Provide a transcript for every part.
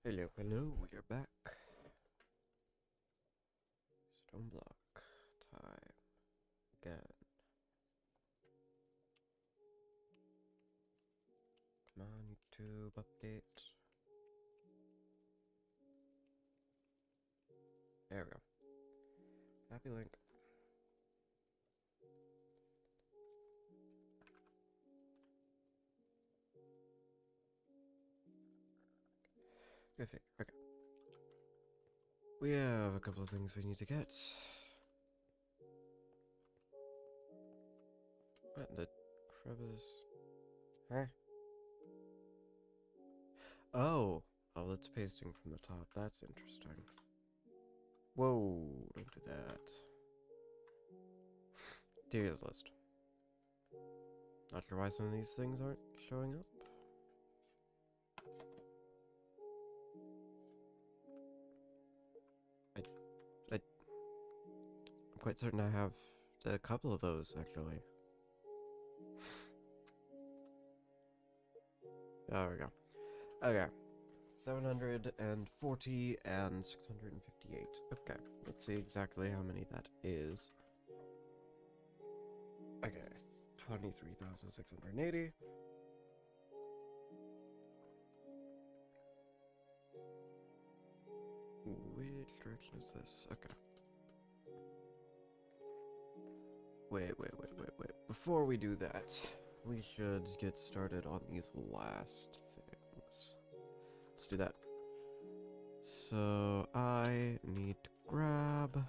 Hello, hello, we are back. StoneBlock time again. Come on, YouTube update. There we go. Happy link. Good figure. Okay. We have a couple of things we need to get. What in the crevice? Huh? Oh! Oh, that's pasting from the top. That's interesting. Whoa, don't do that. Tiers list. Not sure why some of these things aren't showing up. I'm quite certain I have a couple of those, actually. There we go. Okay. 740 and 658. Okay, let's see exactly how many that is. Okay, 23,680. Which direction is this? Okay. Wait. Before we do that, we should get started on these last things. Let's do that. So, I need to grab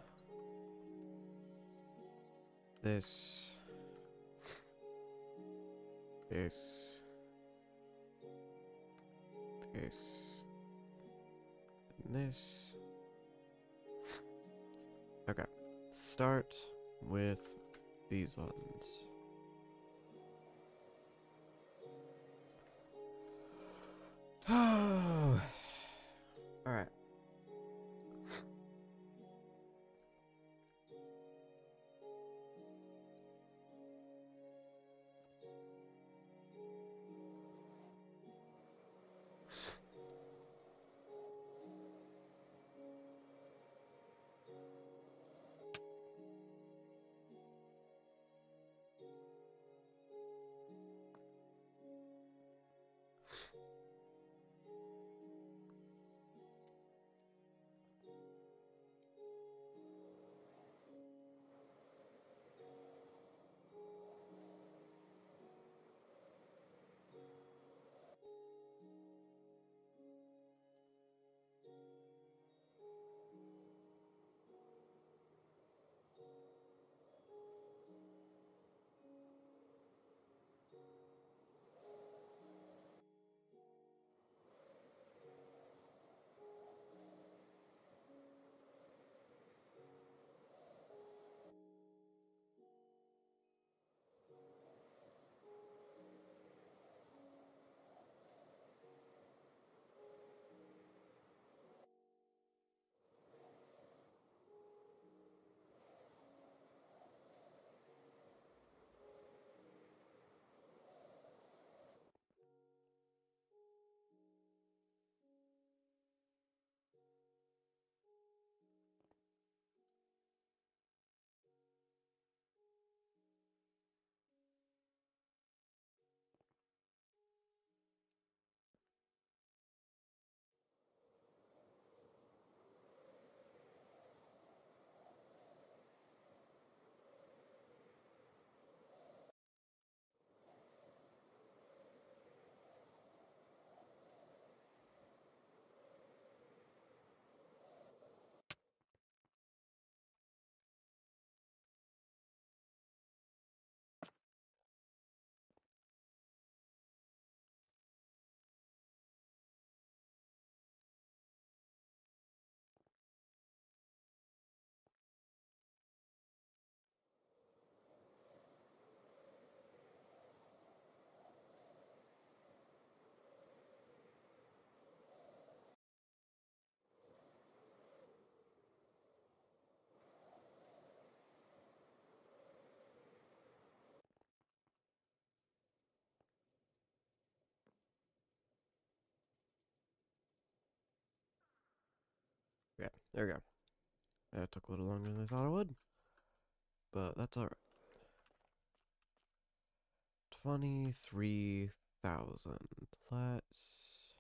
this, this, and this. Okay. Start with these ones. Oh. Alright. Yeah, there we go. That took a little longer than I thought it would, but that's alright. 23,000. Let's.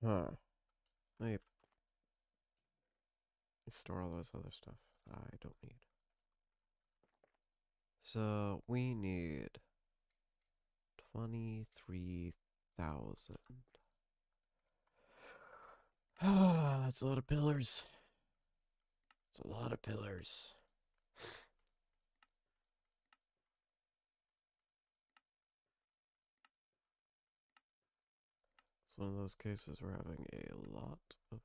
Huh. Let me store all those other stuff that I don't need. So we need 23,000. That's a lot of pillars. It's a lot of pillars. It's one of those cases we're having a lot of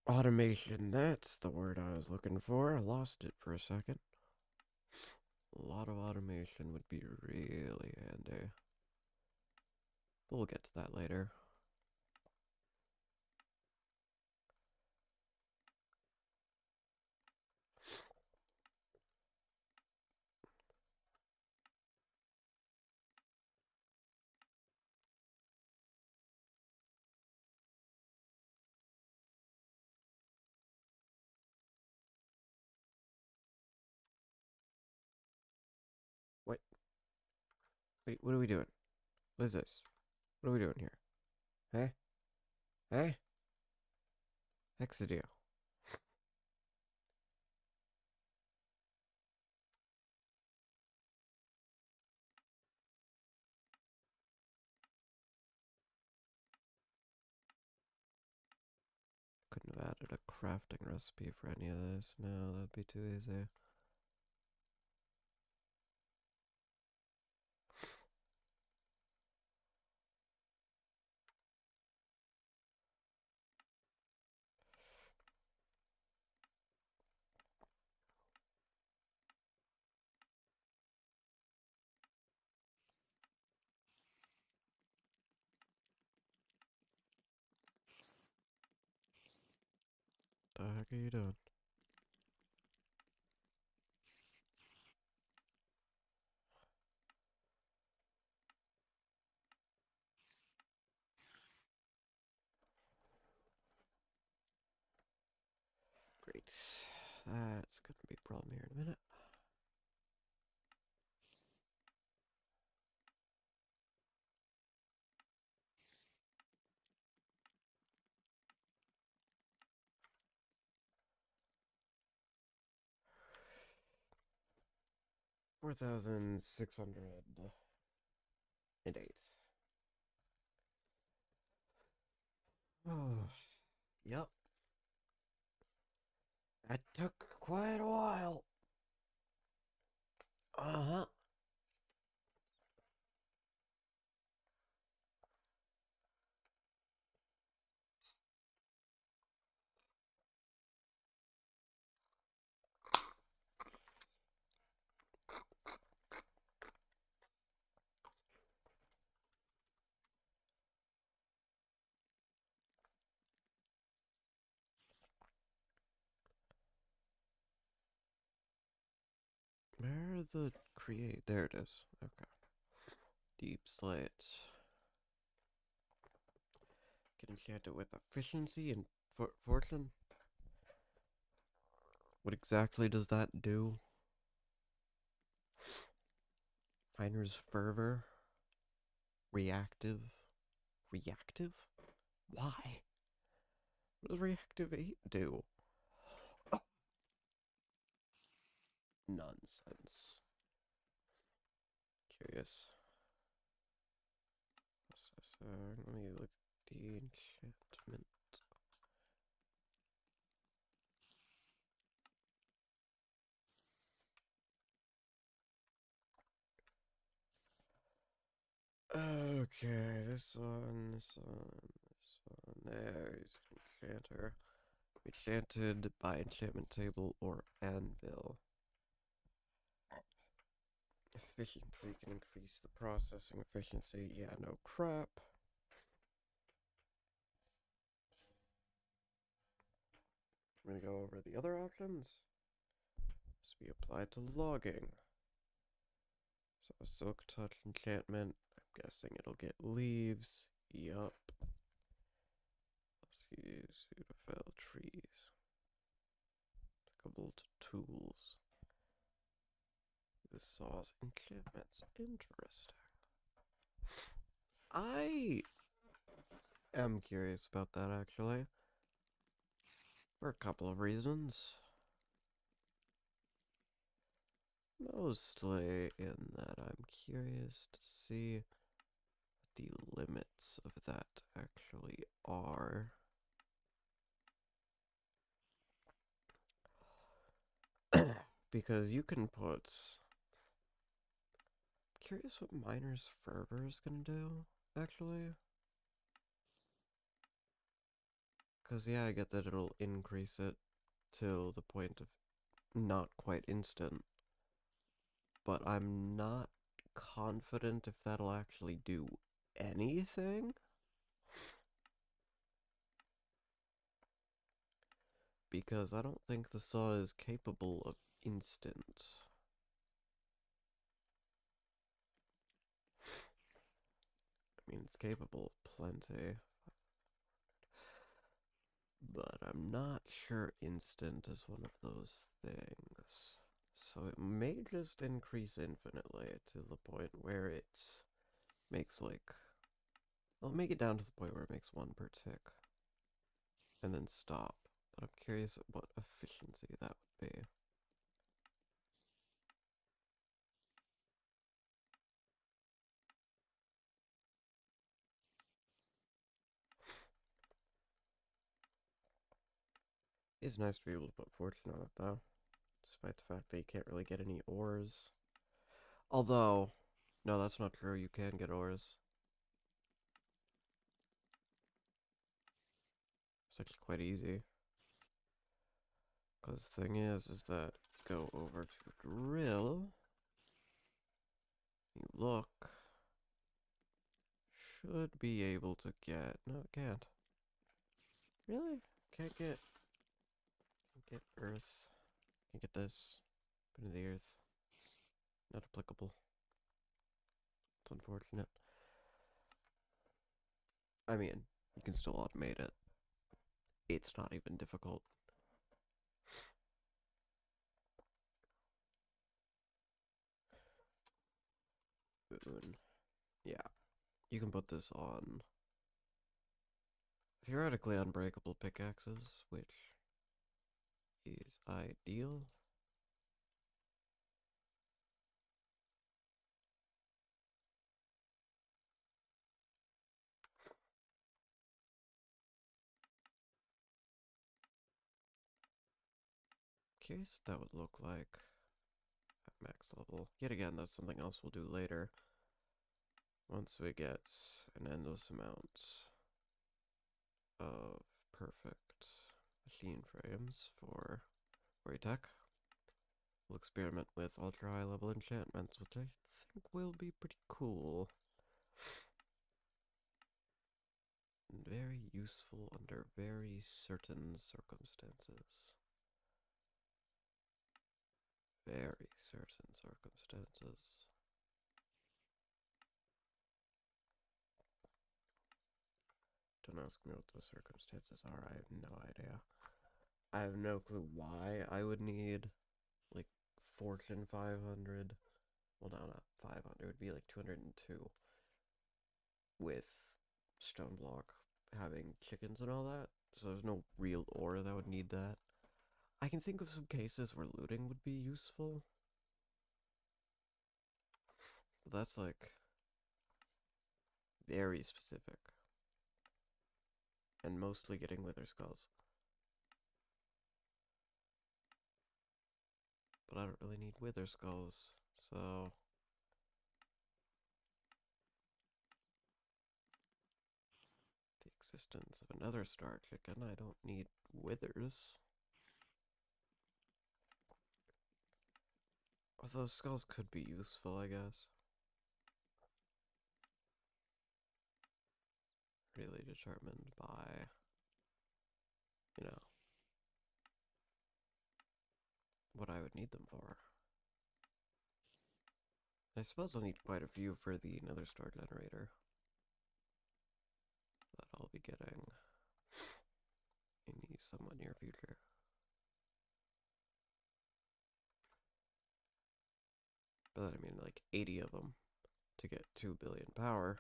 automation. That's the word I was looking for. I lost it for a second. A lot of automation would be really handy. But we'll get to that later. What? Wait, what are we doing? What is this? What are we doing here? Hey? Hey? Heck's the deal? Couldn't have added a crafting recipe for any of this. No, that'd be too easy. The heck are you doing? Great. That's gonna be a problem here in a minute. $4,608. Oh, yep. That took quite a while. Uh-huh. Where are the create? There it is. Okay. Deep slate. Can enchant it with efficiency and fortune. What exactly does that do? Miner's fervor. Reactive. Reactive? Why? What does reactive 8 do? Nonsense. Curious. Let me look at the enchantment. Okay, this one, this one, this one. There's enchanter. Enchanted by enchantment table or anvil. Efficiency can increase the processing efficiency. Yeah, no crap. me to go over the other options? This be applied to logging. So a silk touch enchantment. I'm guessing it'll get leaves. Yup. Let's use Sudafel trees. Applicable to tools. This saw's enchantments. Interesting. I am curious about that actually. For a couple of reasons. Mostly in that I'm curious to see what the limits of that actually are. Because you can put... Curious what Miner's Fervor is gonna do, actually. Because, yeah, I get that it'll increase it till the point of not quite instant. But I'm not confident if that'll actually do anything. Because I don't think the saw is capable of instant. I mean, it's capable of plenty. But I'm not sure instant is one of those things. So it may just increase infinitely to the point where it makes like... I'll make it down to the point where it makes one per tick. And then stop. But I'm curious at what efficiency that would be. It's nice to be able to put fortune on it though. Despite the fact that you can't really get any ores. Although, no, that's not true. You can get ores. It's actually quite easy. Because the thing is that go over to drill. You look. Should be able to get. No, it can't. Really? Can't get earth. Can't get this. Put in the earth. Not applicable. It's unfortunate. I mean, you can still automate it. It's not even difficult. Boon. Yeah. You can put this on theoretically unbreakable pickaxes, which is ideal. Curious what that would look like at max level. Yet again, that's something else we'll do later. Once we get an endless amount of perfect machine frames for tech, we'll experiment with ultra high level enchantments, which I think will be pretty cool. And very useful under very certain circumstances. Very certain circumstances. Don't ask me what those circumstances are, I have no idea. I have no clue why I would need, like, Fortune 500. Well, no, not 500, it would be like 202. With StoneBlock having chickens and all that, so there's no real ore that would need that. I can think of some cases where looting would be useful. But that's like very specific. And mostly getting wither skulls. But I don't really need wither skulls, so... The existence of another star chicken, I don't need withers. Although skulls could be useful, I guess. Really determined by, you know, what I would need them for. I suppose I'll need quite a few for the Nether Star generator that I'll be getting in the somewhat near future. But then I mean like 80 of them to get 2 billion power.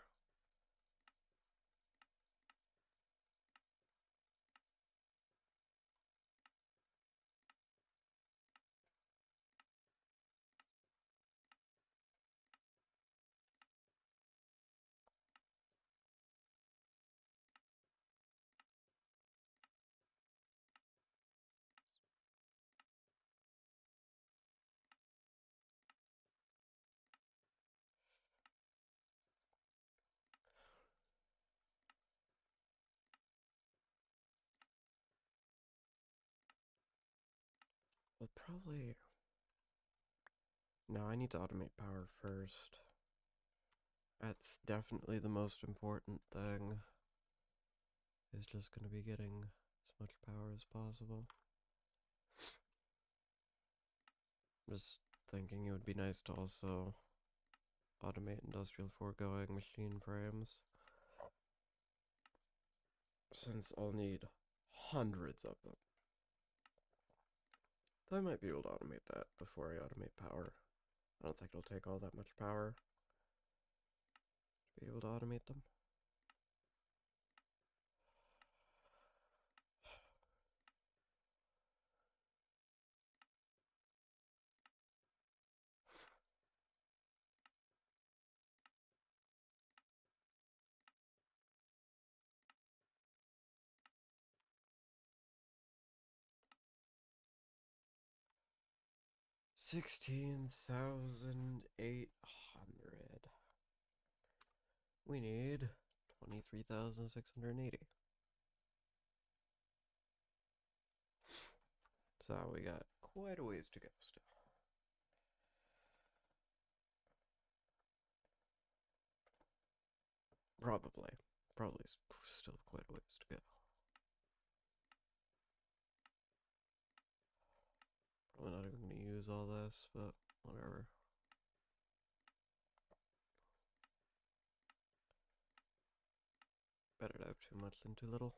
But probably... No, I need to automate power first. That's definitely the most important thing. Is just going to be getting as much power as possible. Just thinking it would be nice to also automate industrial foregoing machine frames, since I'll need hundreds of them. Though I might be able to automate that before I automate power. I don't think it'll take all that much power to be able to automate them. $16,800. We need 23,680. So we got quite a ways to go still. Probably still quite a ways to go. Probably not even going to use all this, but whatever. Better to have too much than too little.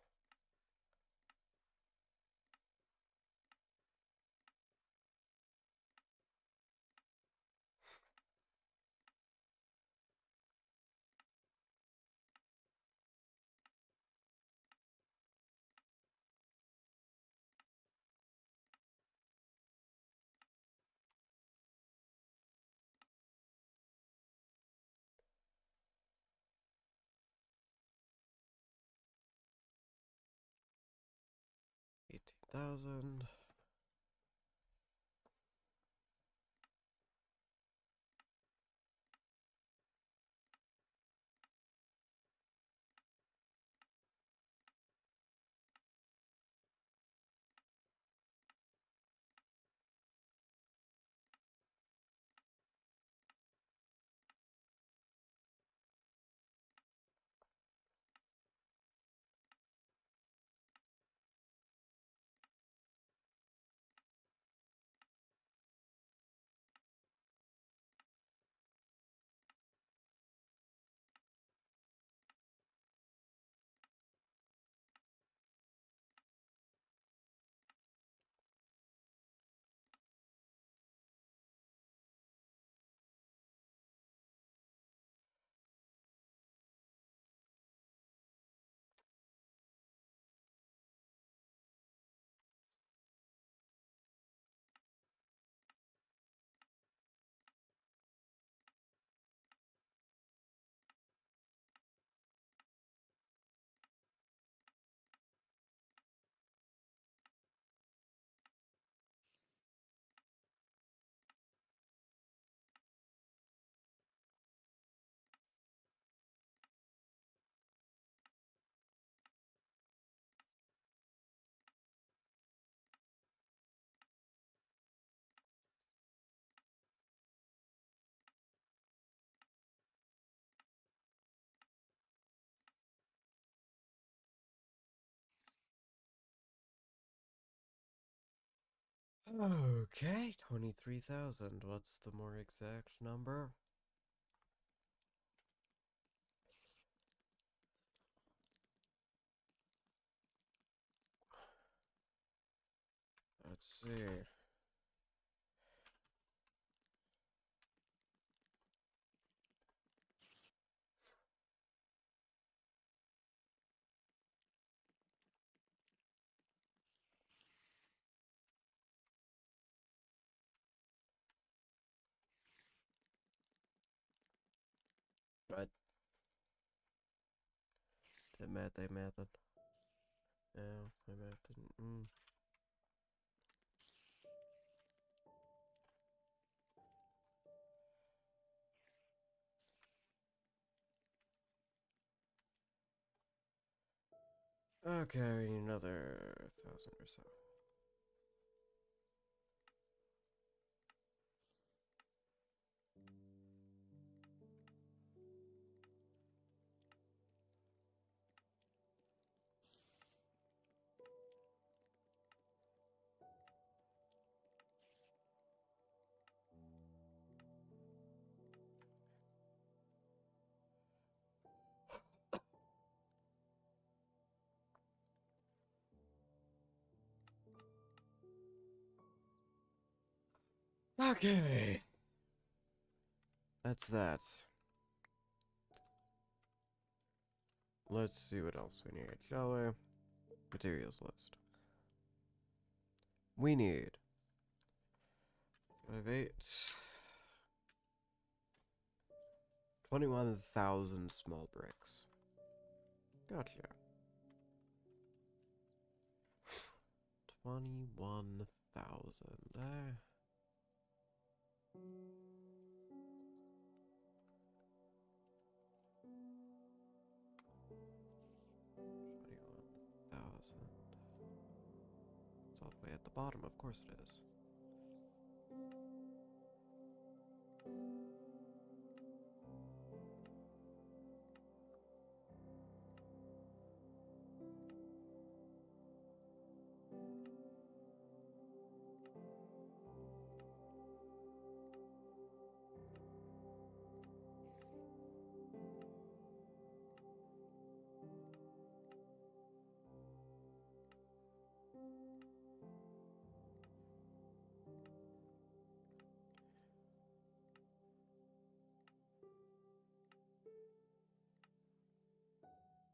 $18,000. Okay, 23,000. What's the more exact number? Let's see. But the math, they mathed. No, my math didn't. Okay, we need another 1,000 or so. Okay. That's that. Let's see what else we need, shall we? Materials list. We need 5, 8, 21,000 small bricks. Gotcha. 21,000. It's all the way at the bottom, of course it is.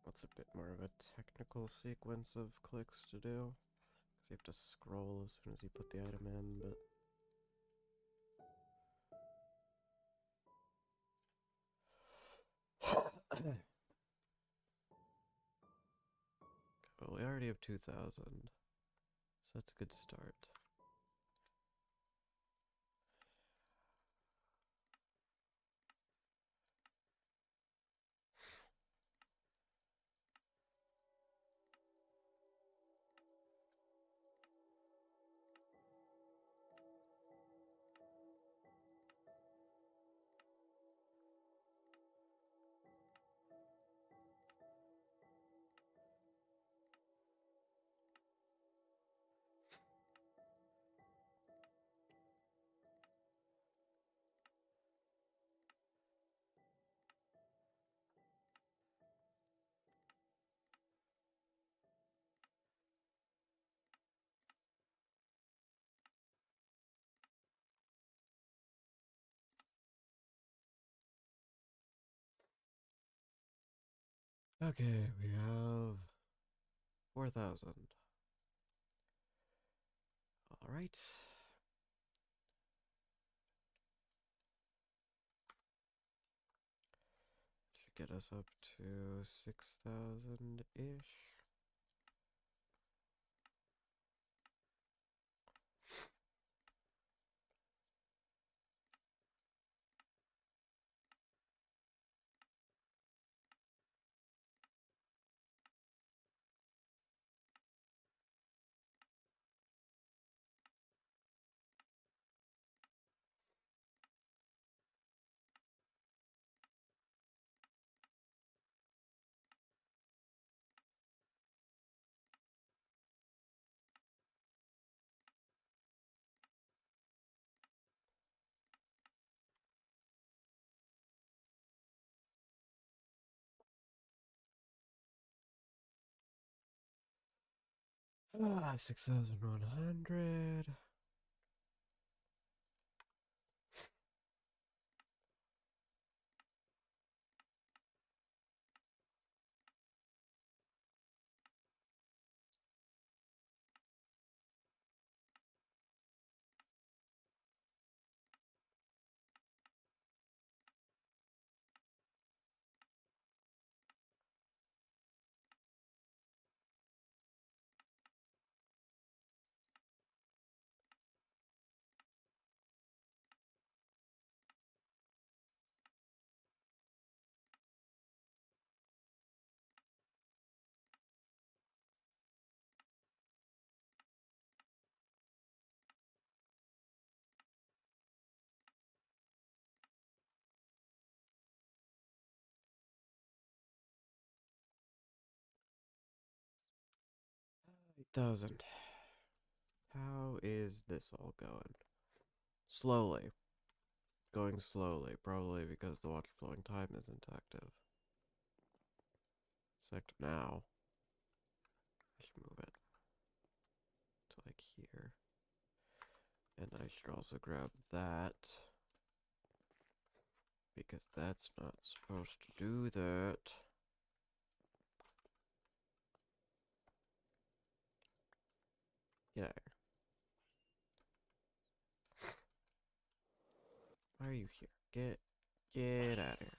What's a bit more of a technical sequence of clicks to do? Because you have to scroll as soon as you put the item in, but... Well, we already have 2,000, so that's a good start. Okay, we have 4,000. Alright. Should get us up to 6,000-ish. 6,100. $8,000. How is this all going? Slowly. Going slowly, probably because the water flowing time isn't active. It's active now. I should move it to like here. And I should also grab that. Because that's not supposed to do that. Get out of here. Why are you here? Get out of here.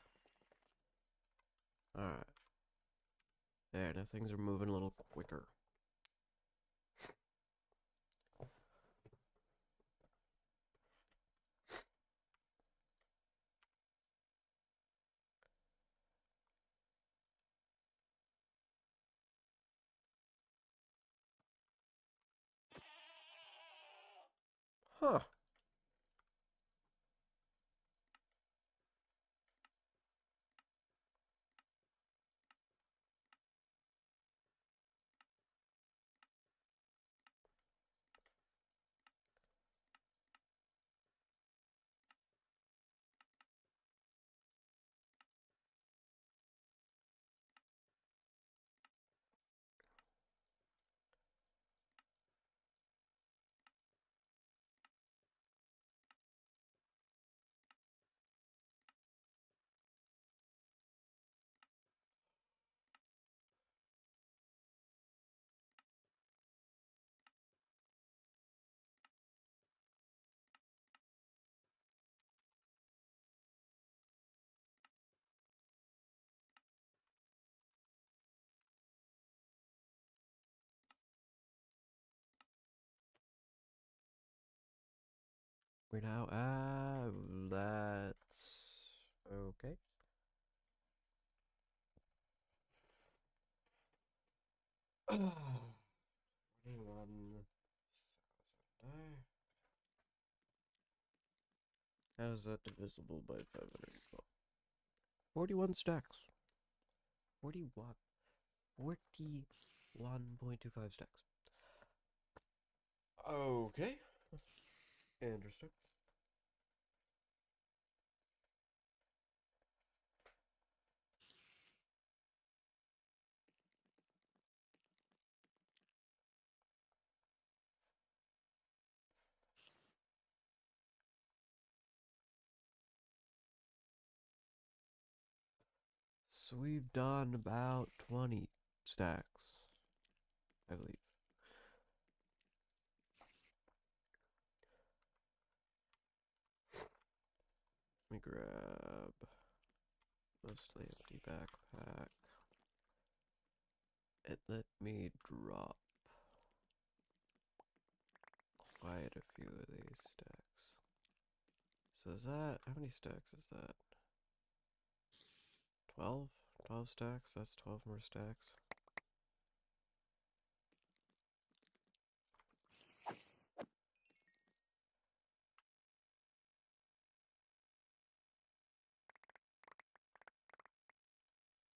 Alright. There, now things are moving a little quicker. Huh. We're now that's okay. $21,000. How is that divisible by 512? 41 stacks. 41. 41.25 stacks. Okay. Interesting. So we've done about 20 stacks, I believe. Let me grab mostly empty backpack. And let me drop quite a few of these stacks. So is that, how many stacks is that? 12? 12 stacks? That's 12 more stacks.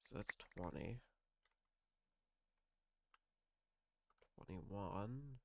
So that's 20. 21.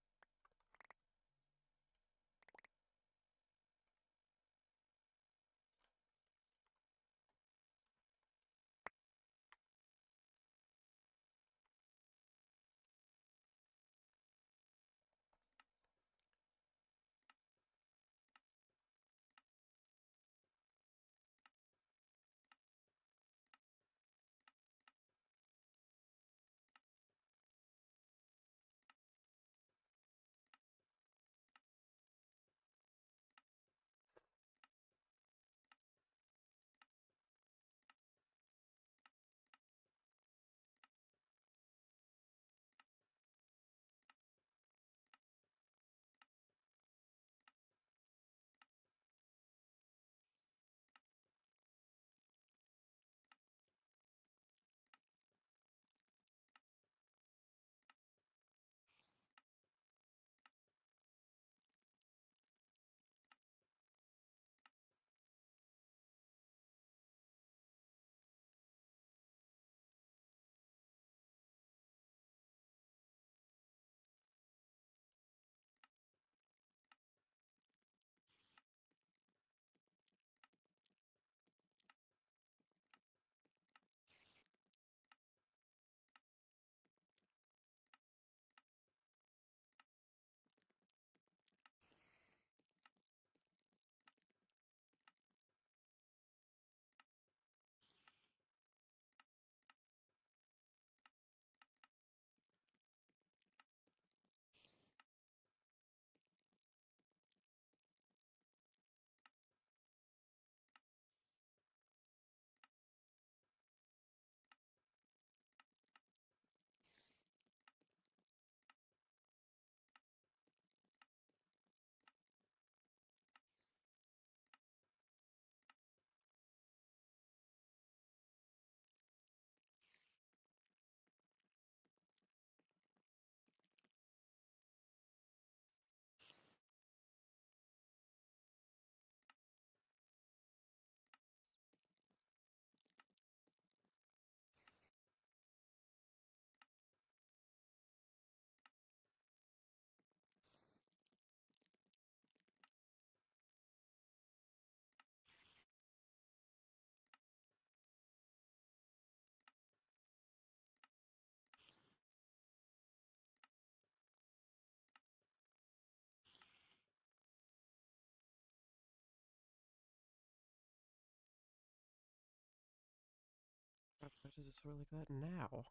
it sort of like that now?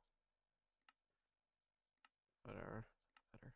Whatever. Better.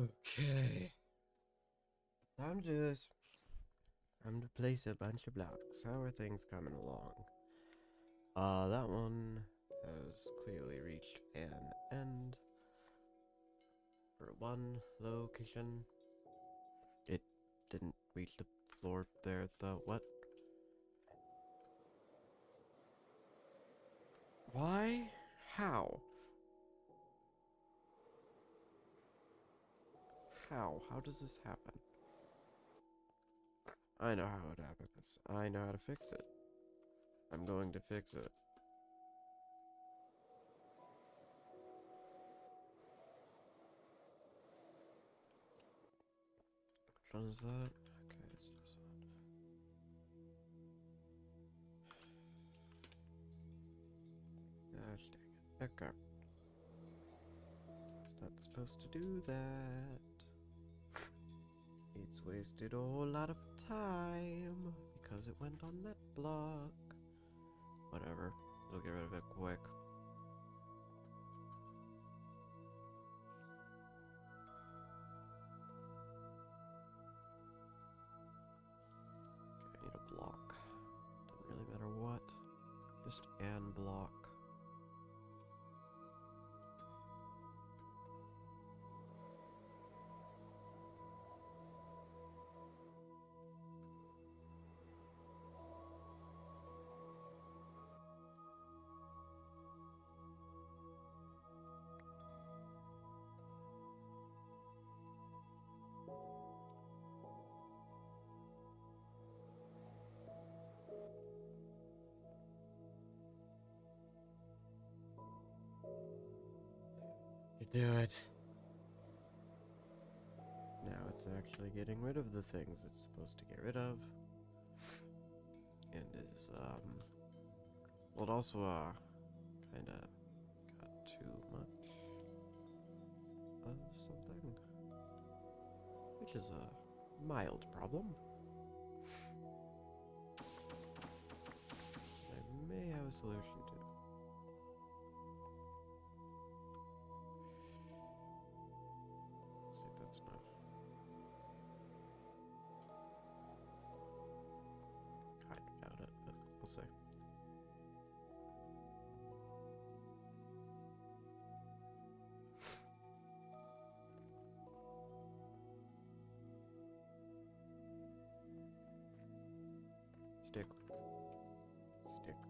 Okay. Time to do this. Time to place a bunch of blocks. How are things coming along? That one has clearly reached an end. For one location. It didn't reach the floor there, though. What? Why? How? How? How does this happen? I know how it happens. I know how to fix it. I'm going to fix it. Which one is that? Okay, it's this one. Gosh dang it. Okay. It's not supposed to do that. It's wasted a whole lot of time because it went on that block. Whatever. We'll get rid of it quick. Okay, I need a block. Doesn't really matter what. Just an block. do it. Now it's actually getting rid of the things it's supposed to get rid of. And is, well, it also, kinda got too much of something. Which is a mild problem. I may have a solution to. See if that's enough. Kind of doubt it, but we'll see. Stick. Stick.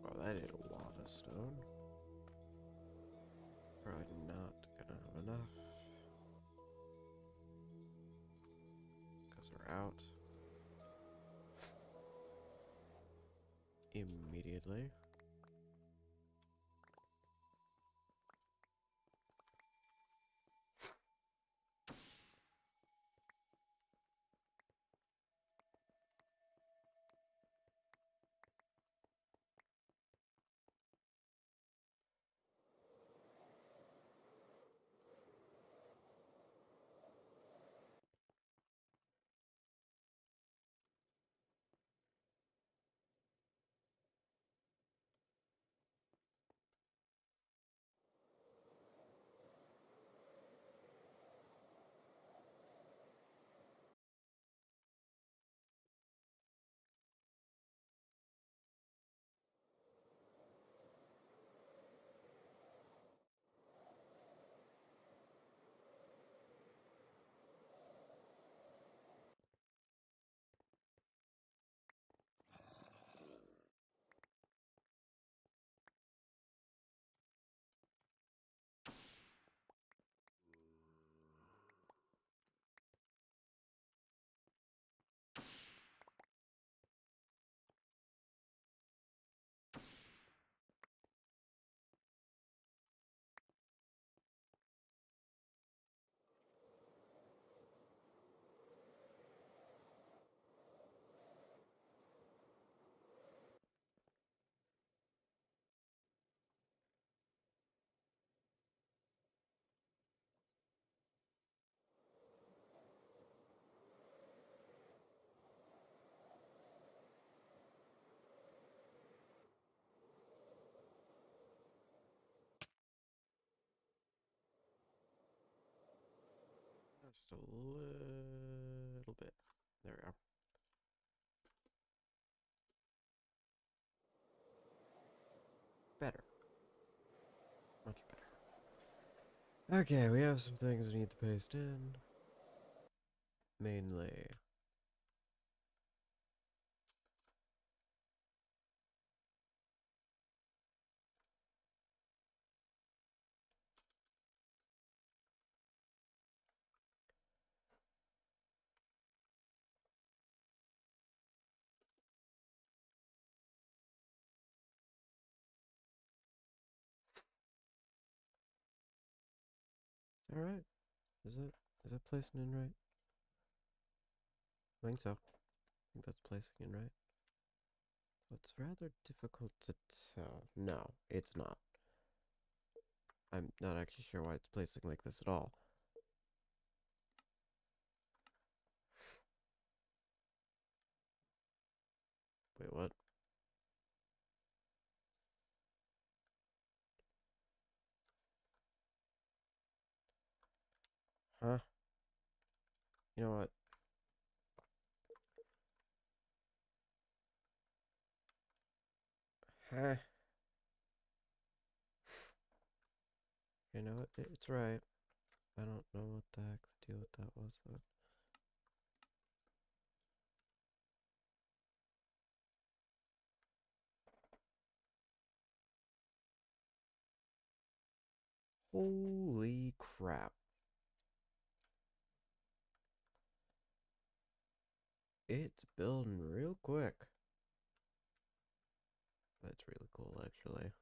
Oh, that ate a lot of stone. Probably not gonna have enough. Because we're out. Immediately. Just a little bit. There we are. Better. Much better. Okay, we have some things we need to paste in. Mainly. Alright. Is that placing in right? I think so. I think that's placing in right. It's rather difficult to tell. No, it's not. I'm not actually sure why it's placing like this at all. Wait, what? Huh? You know what? Huh? You know what? It's right. I don't know what the heck the deal with that was, though. Holy crap. It's building real quick. That's really cool, actually.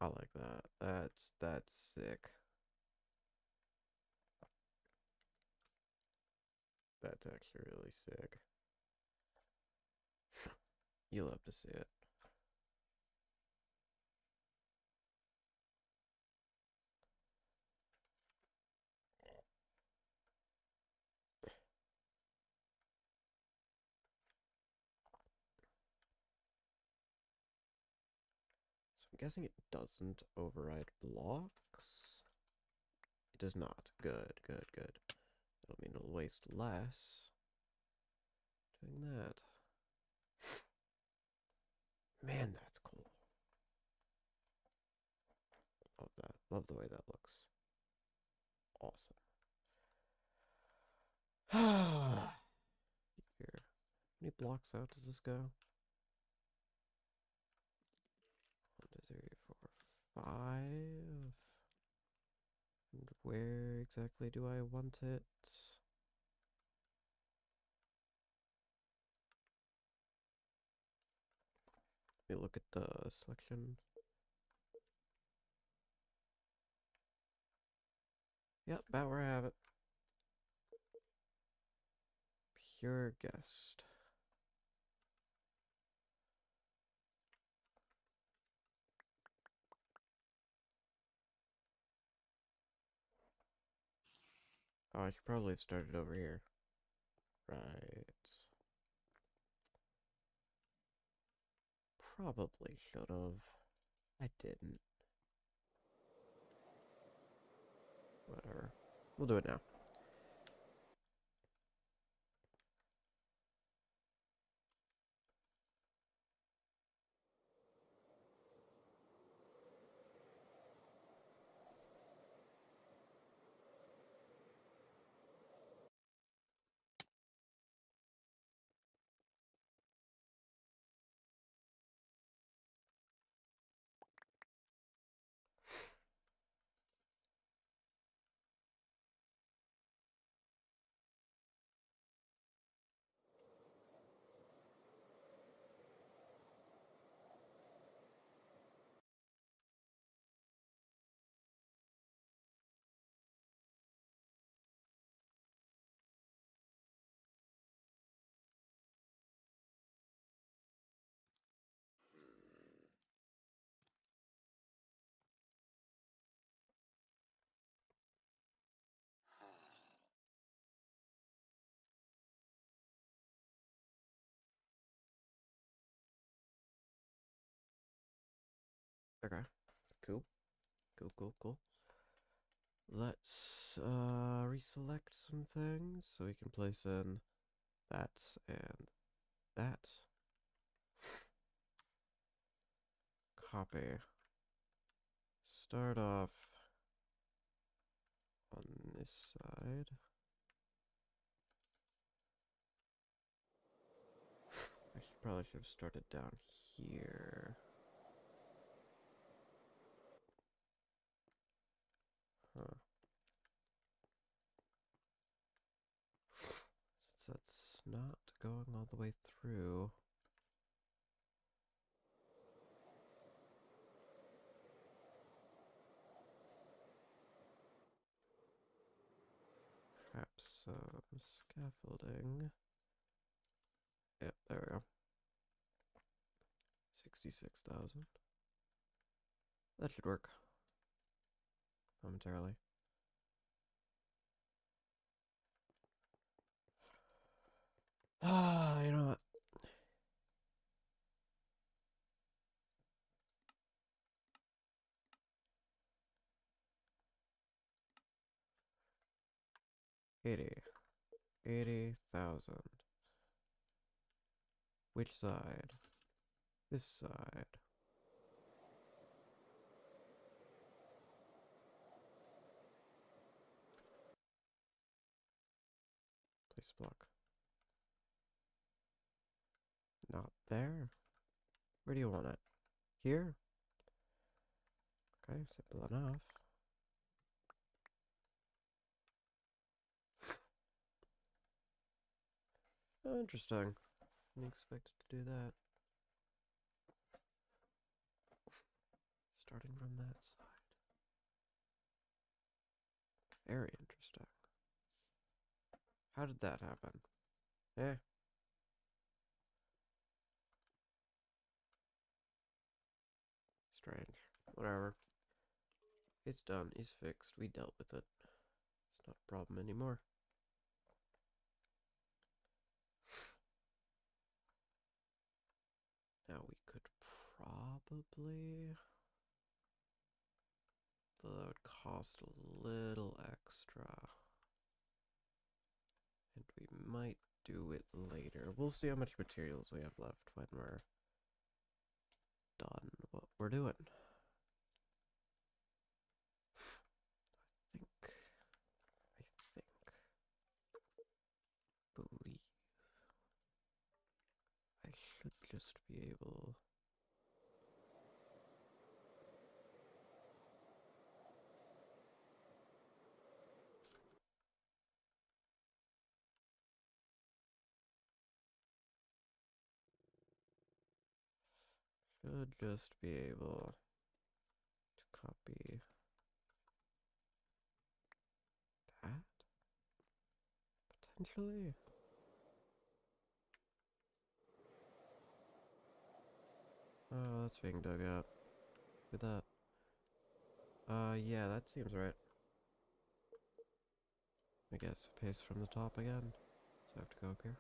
I like that. That's sick. That's actually really sick. You love to see it. So I'm guessing it doesn't override blocks. It does not. Good, good, good. That'll mean it'll waste less doing that. Man, that's cool. Love that. Love the way that looks. Awesome. Here. How many blocks out does this go? 1, 2, 3, 4, 5. And where exactly do I want it? Let me look at the selection. Yep, about where I have it. Pure guest. Oh, I should probably have started over here. Right. Probably should have. I didn't. Whatever. We'll do it now. Okay. Cool. Cool, cool, cool. Let's reselect some things so we can place in that and that. Copy. Start off on this side. I probably should have started down here. Huh. Since that's not going all the way through. Perhaps some scaffolding. Yep, there we go. 66,000. That should work. Momentarily. Ah, you know what? $80,000. 80,000. Which side? This side. Place block. Not there. Where do you want it? Here? Okay, simple enough. Oh, interesting. Didn't expect it to do that. Starting from that side. Very interesting. How did that happen? Eh. Strange. Whatever. It's done. It's fixed. We dealt with it. It's not a problem anymore. Now we could probably... Though that would cost a little extra. And we might do it later. We'll see how much materials we have left when we're done what we're doing. I believe I should just be able... Should just be able to copy that? Potentially? Oh, that's being dug out. Look at that. Yeah, that seems right. I guess paste from the top again. So I have to go up here.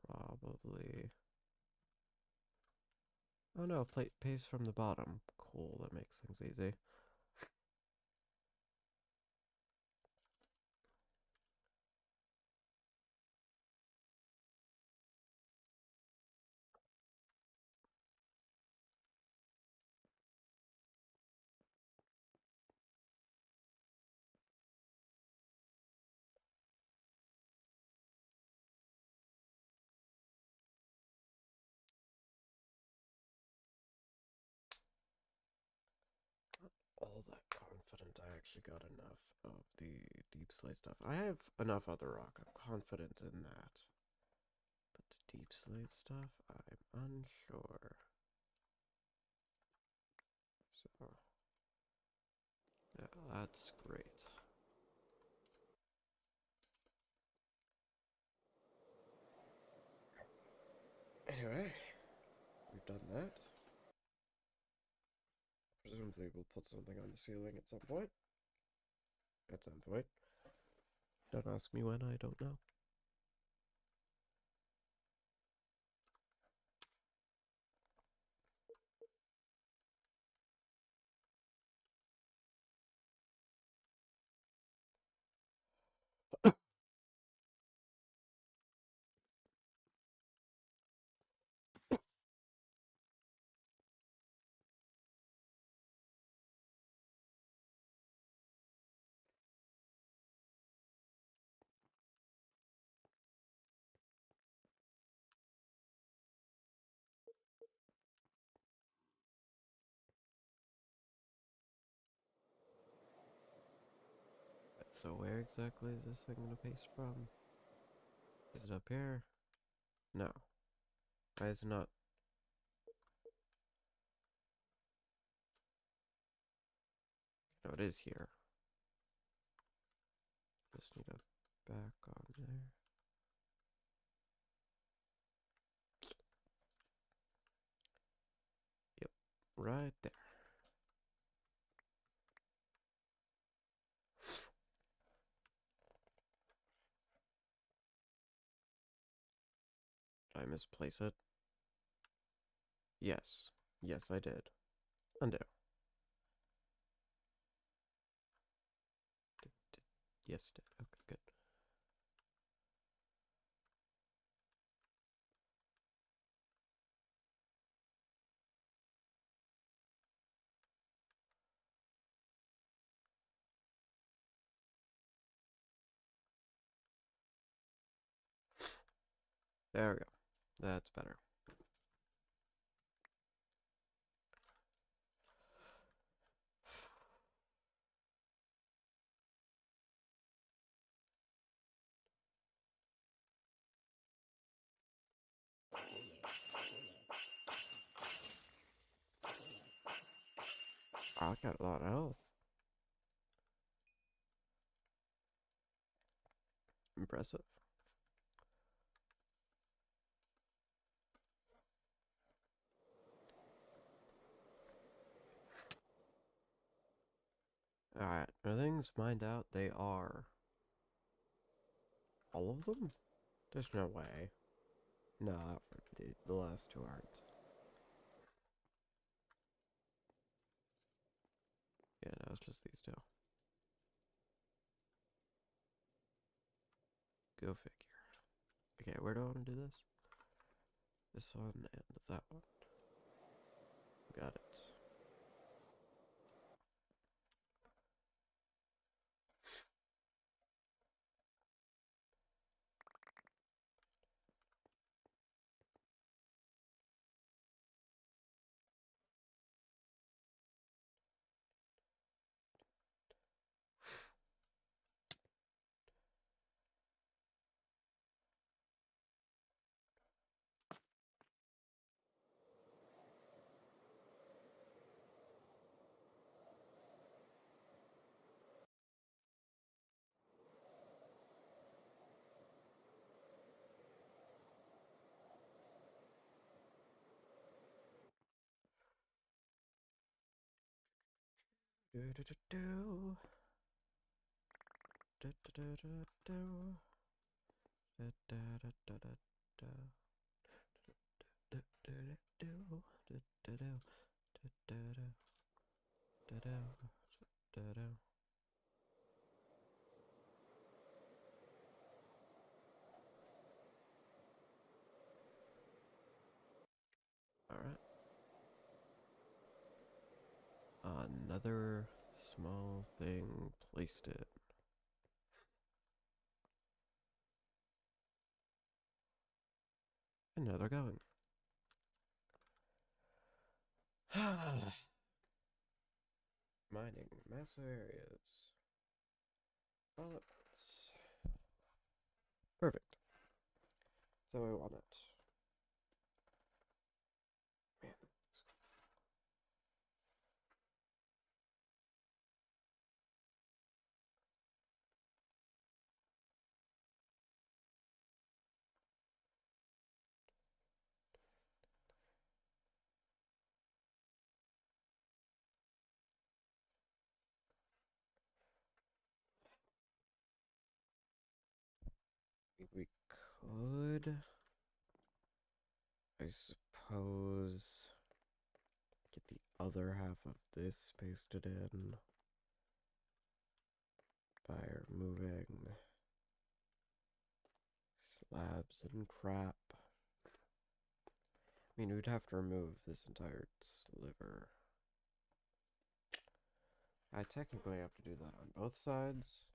Probably. Oh no, paste from the bottom. Cool, that makes things easy. All that confident I actually got enough of the deep slate stuff. I have enough other rock. I'm confident in that. But the deep slate stuff, I'm unsure. So, yeah, that's great. Anyway, we've done that. Presumably we'll put something on the ceiling at some point. At some point. Don't ask me when, I don't know. So where exactly is this thing gonna paste from? Is it up here? No. Why is it not? No, it is here. Just need a back on there. Yep, right there. Did I misplace it? Yes. Yes, I did. Undo. Yes, it did. Okay, good. There we go. That's better. I got a lot of health. Impressive. Alright, are things mined out? They are. All of them? There's no way. No, the last two aren't. Yeah, no, it's just these two. Go figure. Okay, where do I want to do this? This one and that one. Got it. Do do do do. Do do do do do. Da da da da da da. Do do do do. Do do do. Do do do. Do do. Do do. Alright. Another small thing placed it. And now they're going. Mining massive areas. All at once. Perfect. So I want it. Man. We could, I suppose, get the other half of this pasted in by removing slabs and crap. I mean, we'd have to remove this entire sliver. I technically have to do that on both sides,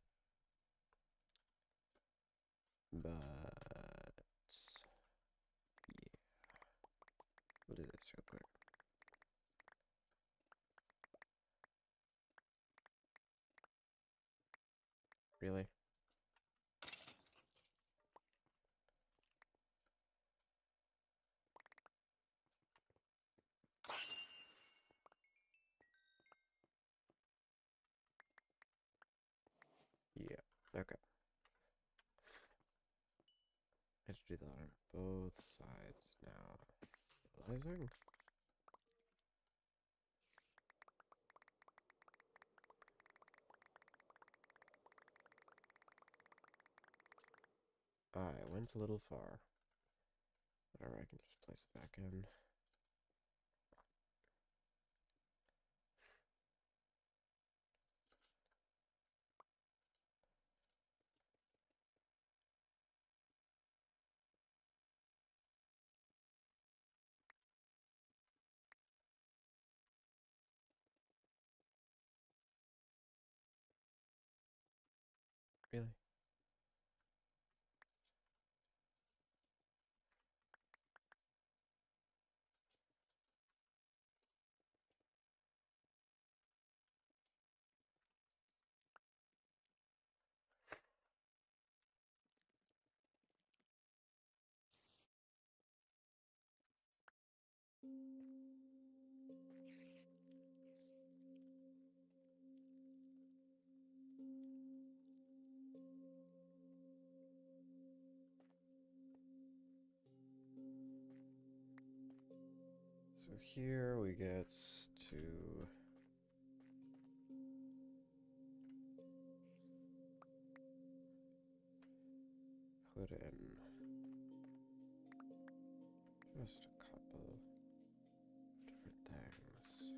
but yeah, we'll do this real quick. Really? Yeah, okay. I have to do that on both sides now. Realizing? I went a little far. Whatever, I can just place it back in. Really? So here we get to put in just a couple different things.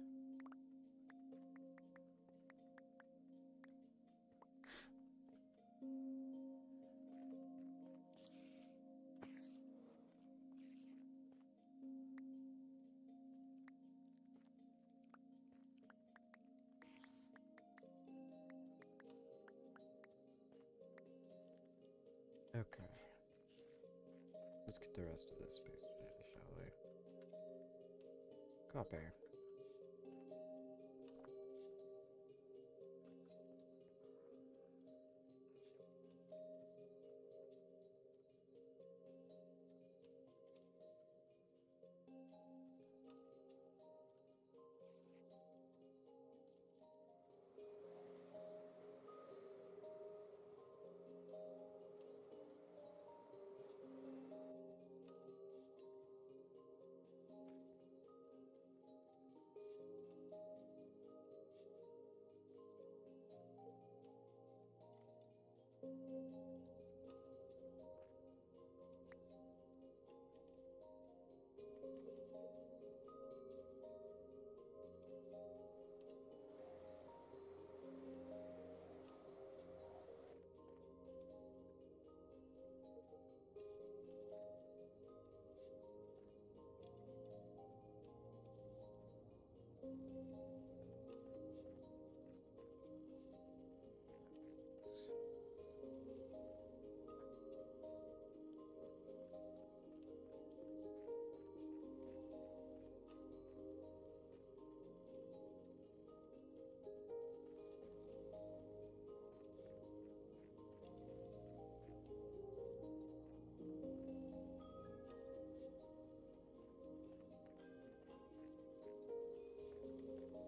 Okay. Let's get the rest of this pasted in, shall we? Copy.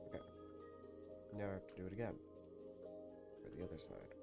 Okay. Now I have to do it again. For the other side.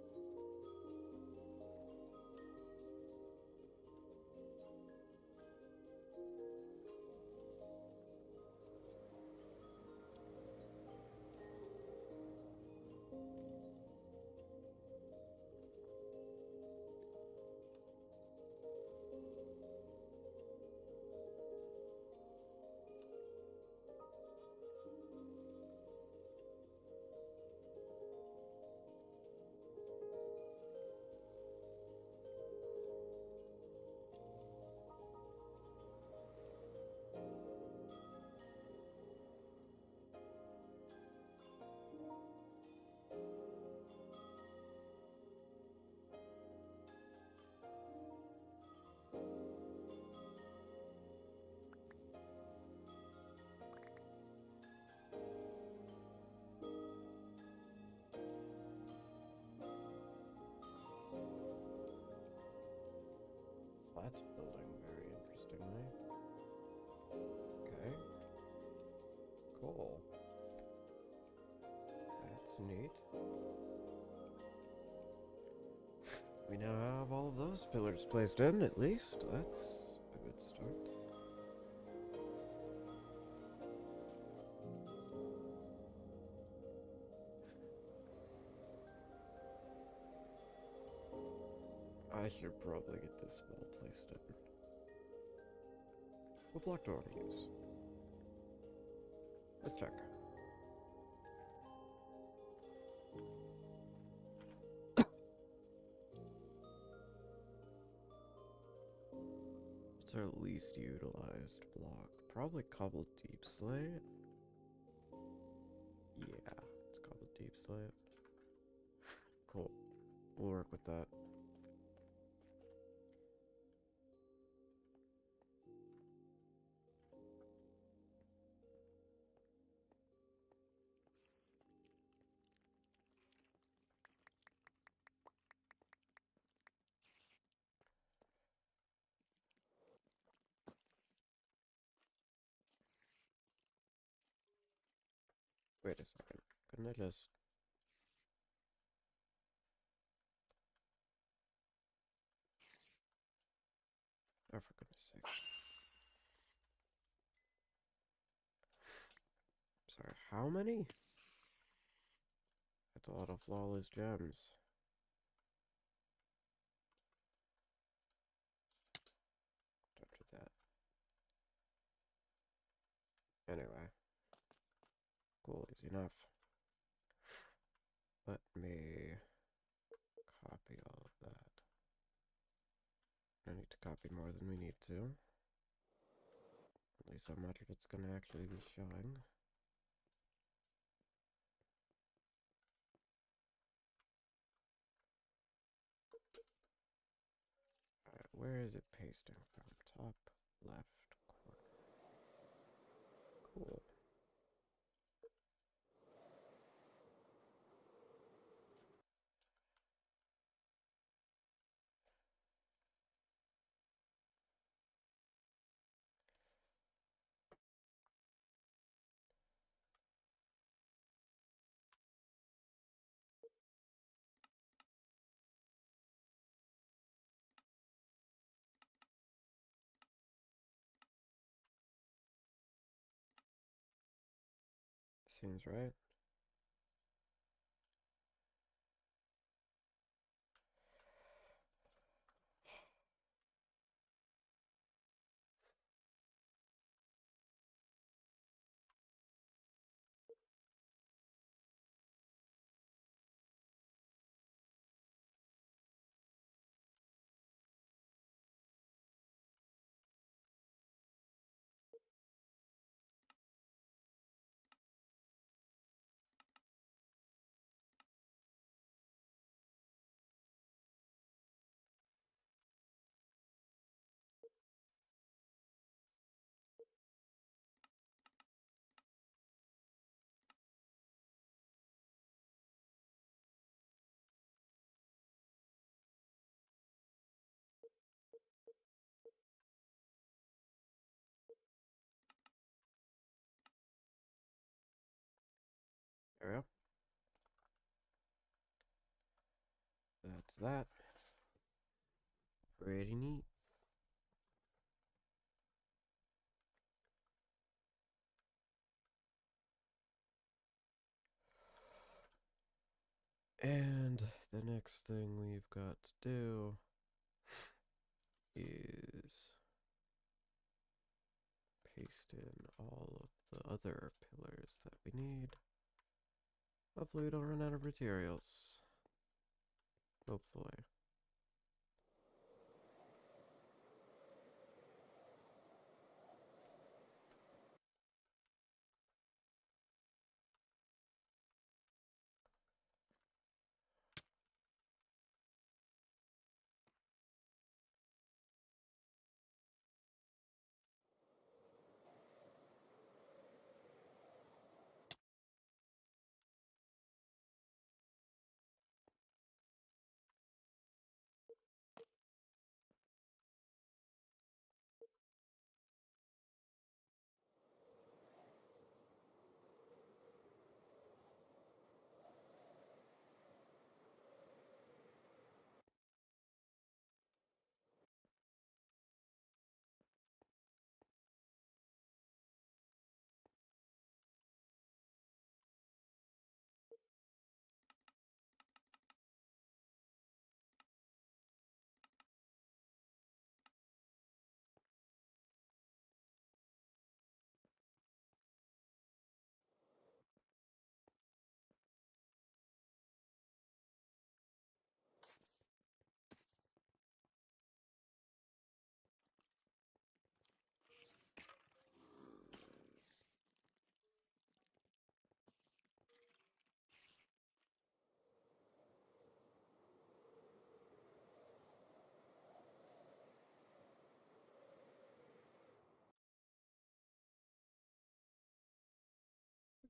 That's building very interestingly. Okay. Cool. That's neat. We now have all of those pillars placed in, at least. That's a good start. I should probably get this wall placed in. What block do I want to use? Let's check. What's our least utilized block? Probably cobbled deep slate. Yeah, it's cobbled deep slate. Cool. We'll work with that. Wait a second. Couldn't I just... Oh, for goodness sake. how many? That's a lot of flawless gems. Don't do that. Anyway, cool, easy enough. Let me copy all of that. I need to copy more than we need to. At least how much of it's going to actually be showing. Alright, where is it pasting from? Top left corner. Cool. Seems right. There we go. That's that. Pretty neat. And the next thing we've got to do is paste in all of the other pillars that we need. Hopefully we don't run out of materials. Hopefully.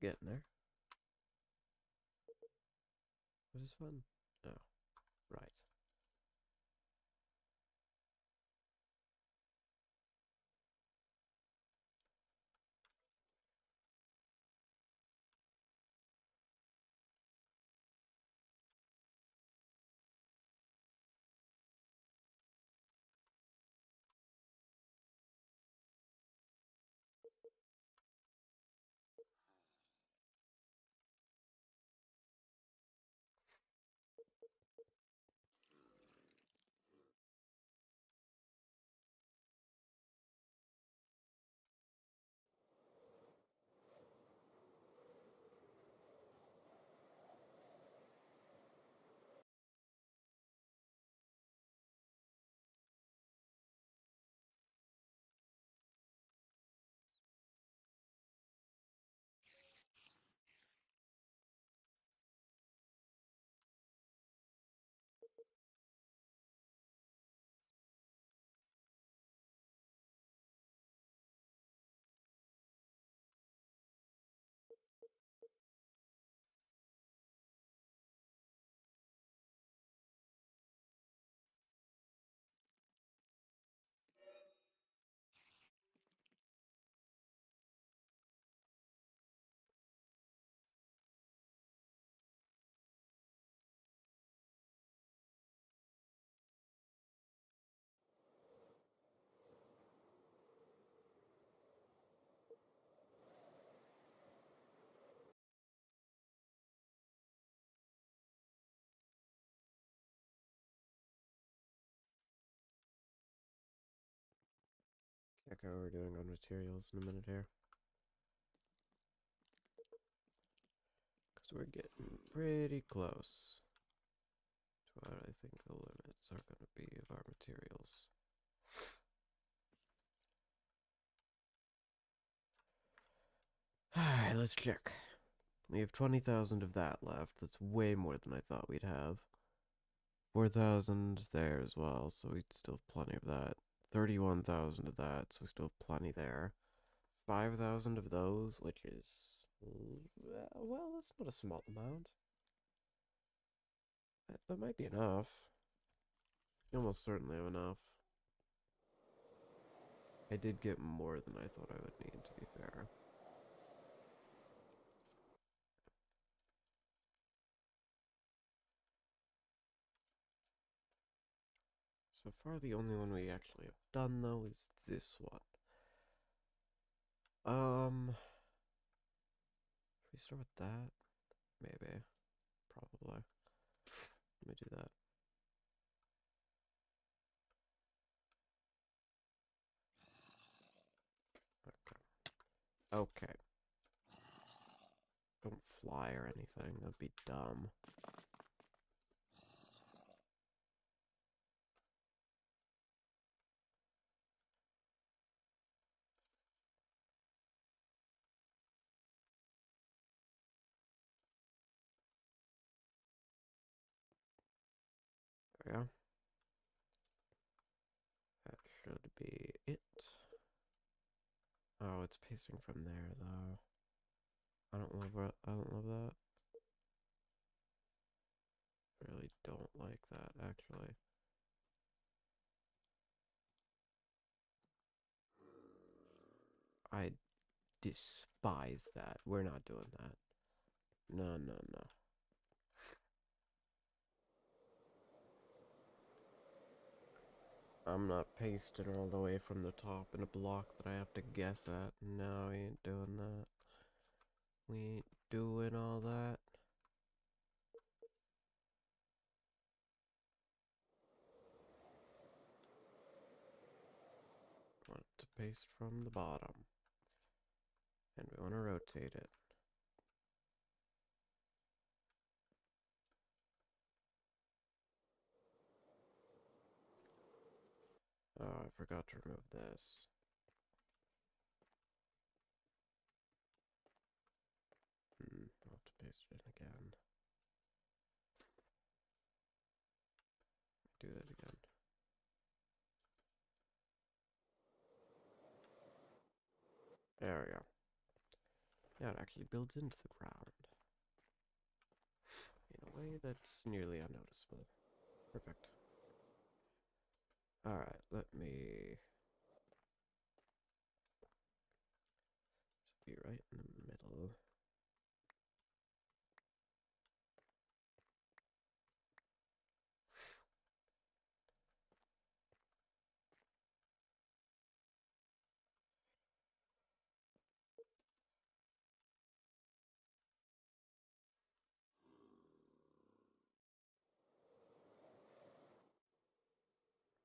We're getting there. Was this fun? No. Right. Check how we're doing on materials in a minute here. Because we're getting pretty close to what I think the limits are going to be of our materials. Alright, let's check. We have 20,000 of that left. That's way more than I thought we'd have. 4,000 there as well, so we'd still have plenty of that. 31,000 of that, so we still have plenty there. 5,000 of those, which is... well, that's not a small amount. That might be enough. You almost certainly have enough. I did get more than I thought I would need, to be fair. So far, the only one we actually have done, though, is this one. Should we start with that? Maybe. Probably. Let me do that. Okay. Okay. Don't fly or anything. That'd be dumb. There we go. That should be it. Oh, it's pacing from there, though. I don't love that. I really don't like that, actually. I despise that. We're not doing that. No, no, no. I'm not pasting all the way from the top in a block that I have to guess at. No, we ain't doing that. We ain't doing all that. Want it to paste from the bottom. And we want to rotate it. Oh, I forgot to remove this. I'll have to paste it in again. Do that again. There we go. Now it actually builds into the ground. In a way that's nearly unnoticeable. Perfect. Alright, let me... be right in the middle.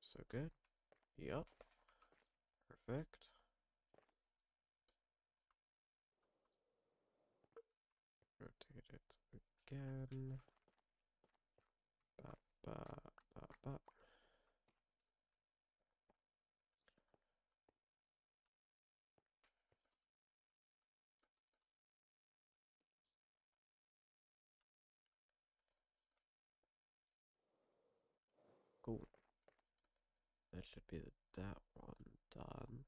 So good. Yup. Perfect. Rotate it again. Bop, bop, bop, bop. Cool. That should be that one done.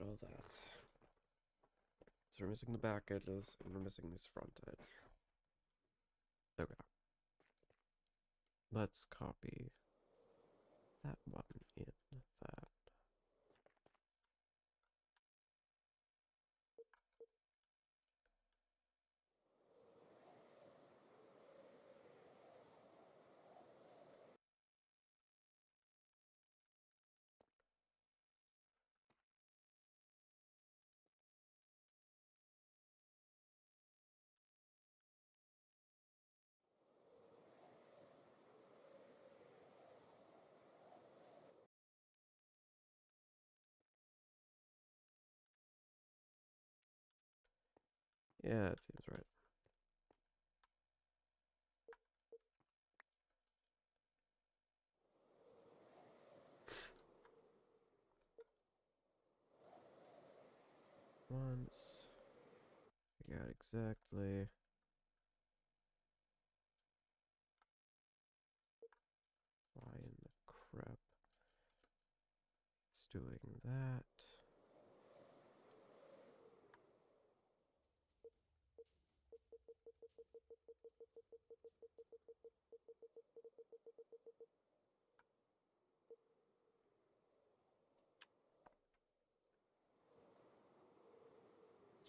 Look at all that. So we're missing the back edges, and we're missing this front edge. Okay. Let's copy that one in that. Yeah, it seems right. Once. I got exactly. Why in the crap? It's doing that.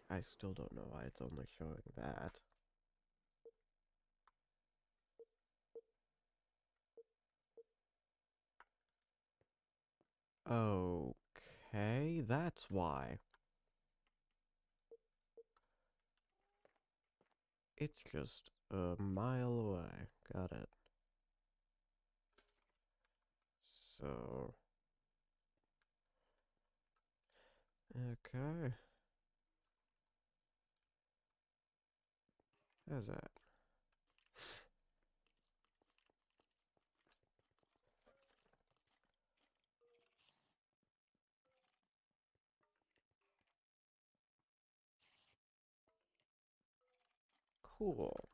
I still don't know why it's only showing that. Okay, that's why. It's just a mile away. Got it. So, okay. How's that? Cool.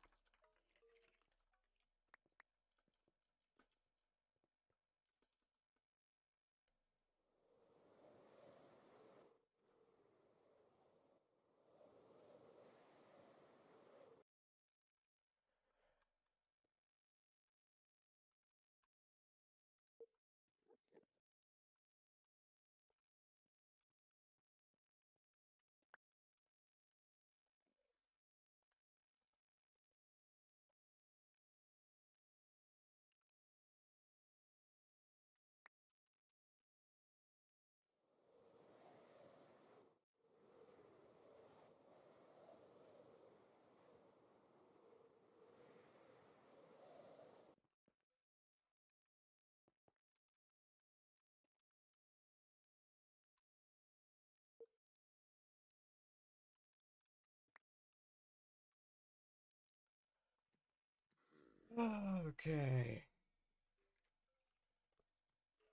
Okay.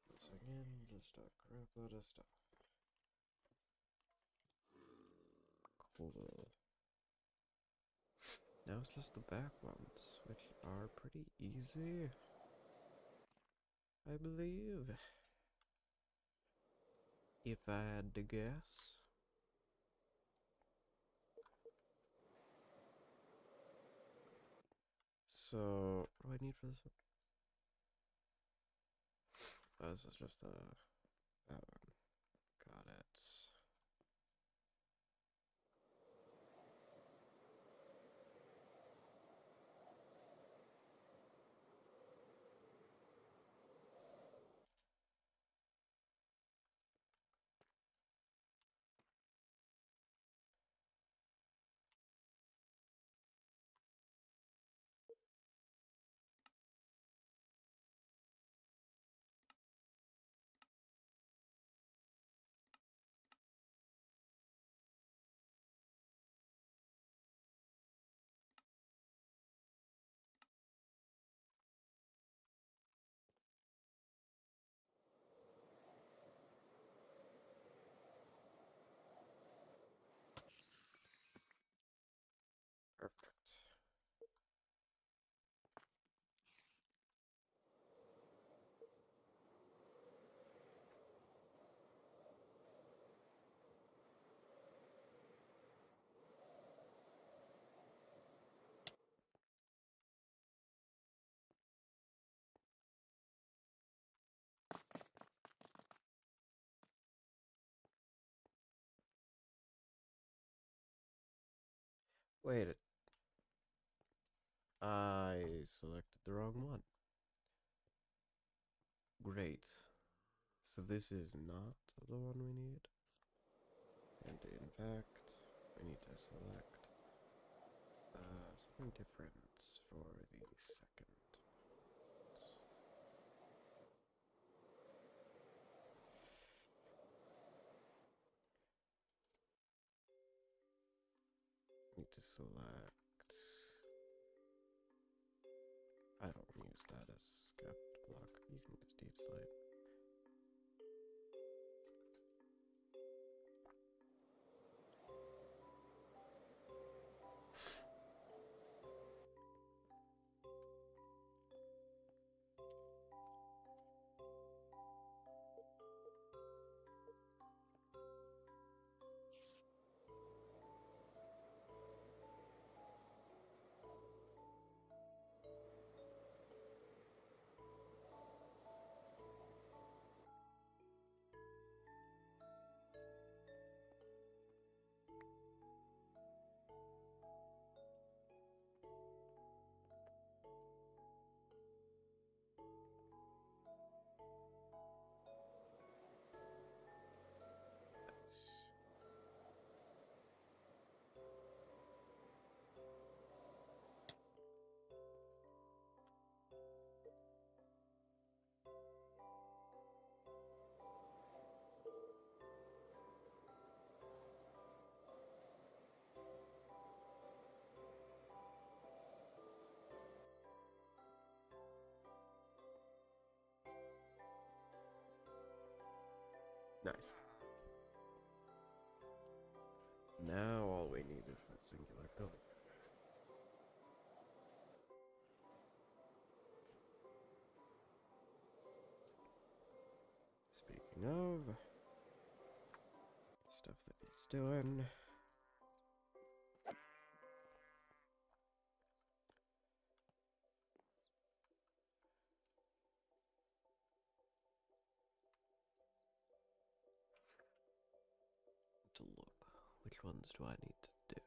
Once again, just a crap load of stuff. Cool. Now it's just the back ones, which are pretty easy, I believe. If I had to guess. So, what do I need for this one? Oh, this is just that one. Got it. Perfect. Wait, I selected the wrong one. Great. So this is not the one we need. And in fact, we need to select something different for the second. Need to select... I don't use that as skept block. You can use deep slate. Nice. Now all we need is that singular pillar. Speaking of stuff that he's doing, to look, which ones do I need to do?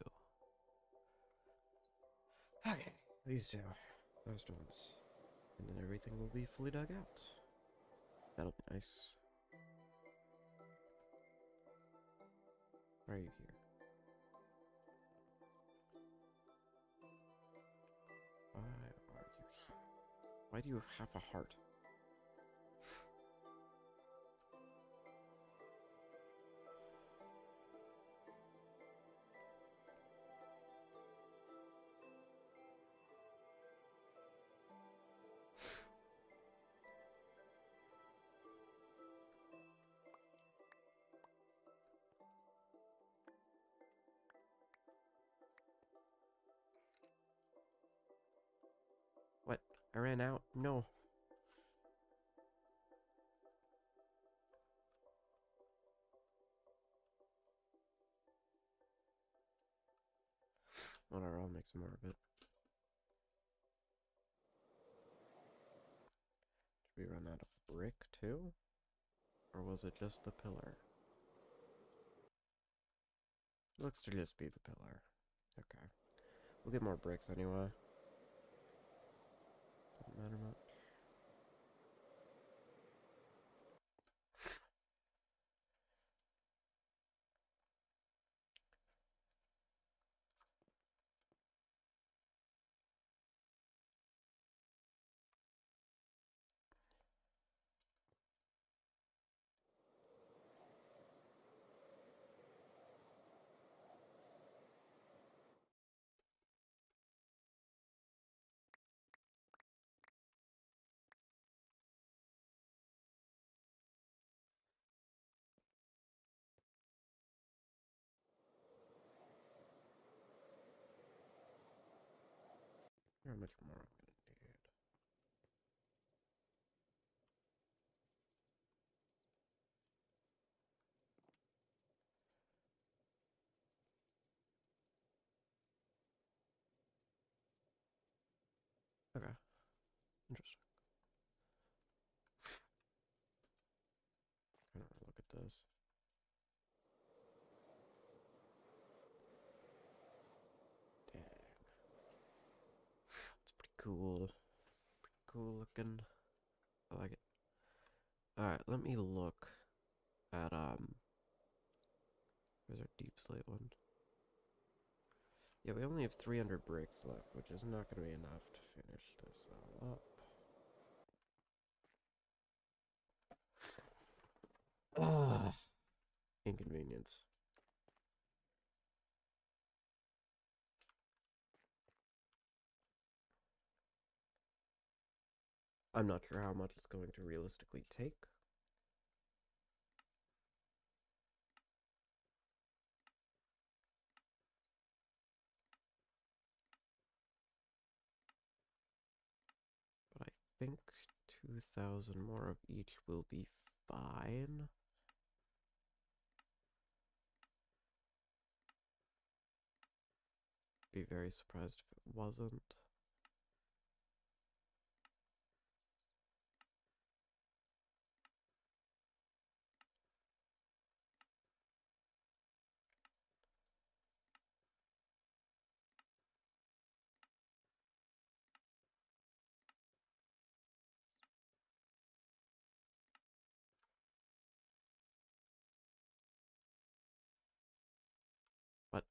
Okay, these two, first ones, and then everything will be fully dug out. That'll be nice. Why are you here? Why are you here? Why do you have a heart? What? I ran out? No. Whatever, I'll make some more of it. Did we run out of brick too? Or was it just the pillar? It looks to just be the pillar. Okay. We'll get more bricks anyway. Doesn't matter much. How much more I'm gonna need? Okay. Interesting. I don't wanna look at this. Dang. It's pretty cool. Pretty cool looking. I like it. Alright, let me look at, where's our deep slate one? Yeah, we only have 300 bricks left, which is not going to be enough to finish this all up. Ugh. Inconvenience. I'm not sure how much it's going to realistically take. But I think 2,000 more of each will be fine. Be very surprised if it wasn't. But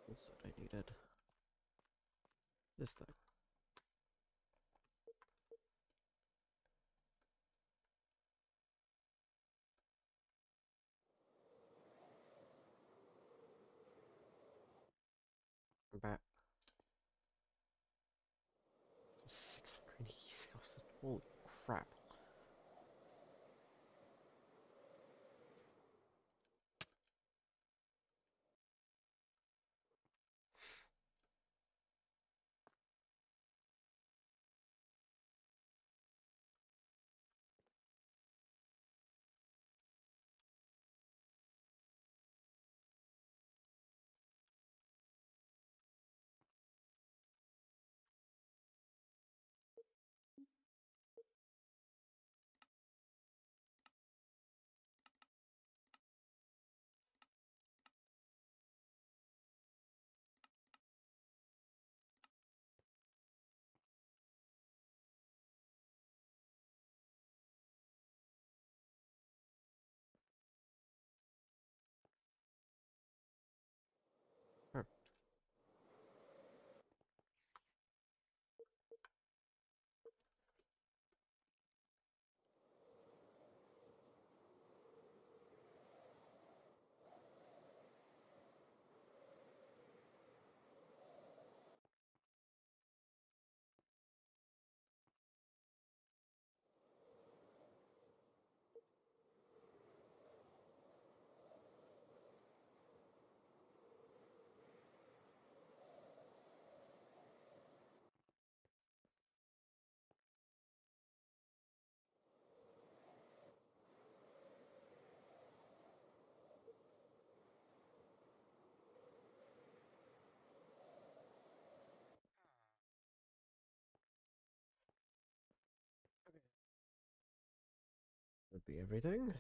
what was that I needed? This thing. I'm back. 680,000. Holy crap. Perfect. Would be everything.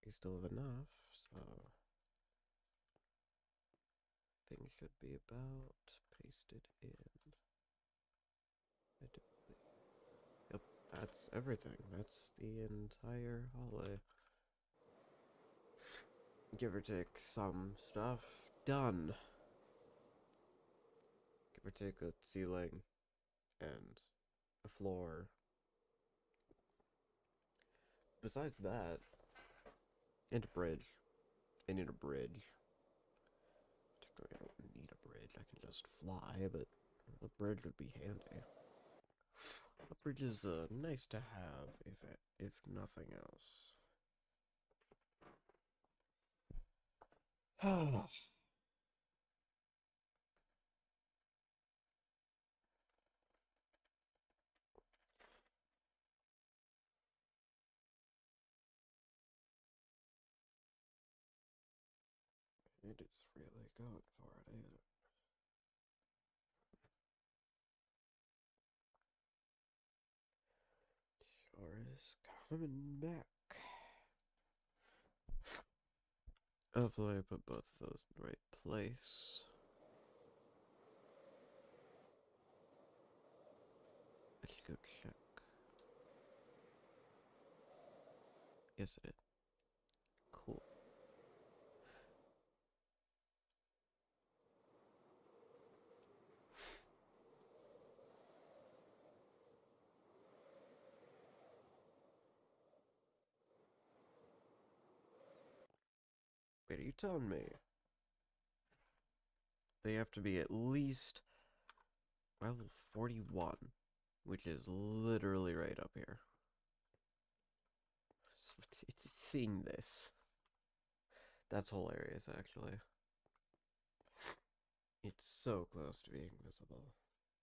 We still have enough, so things should be about pasted in. Yep, that's everything. That's the entire hallway. Give or take some stuff. Done. Or take a ceiling and a floor. Besides that, and a bridge. I need a bridge. Technically, I don't need a bridge. I can just fly, but the bridge would be handy. The bridge is nice to have, if nothing else. It is really going for it, ain't it? Sure is coming back. Hopefully I put both of those in the right place. I should go check. Yes, it did. Cool. Wait, are you telling me they have to be at least level 41, which is literally right up here? It's seeing this. That's hilarious, actually. It's so close to being visible,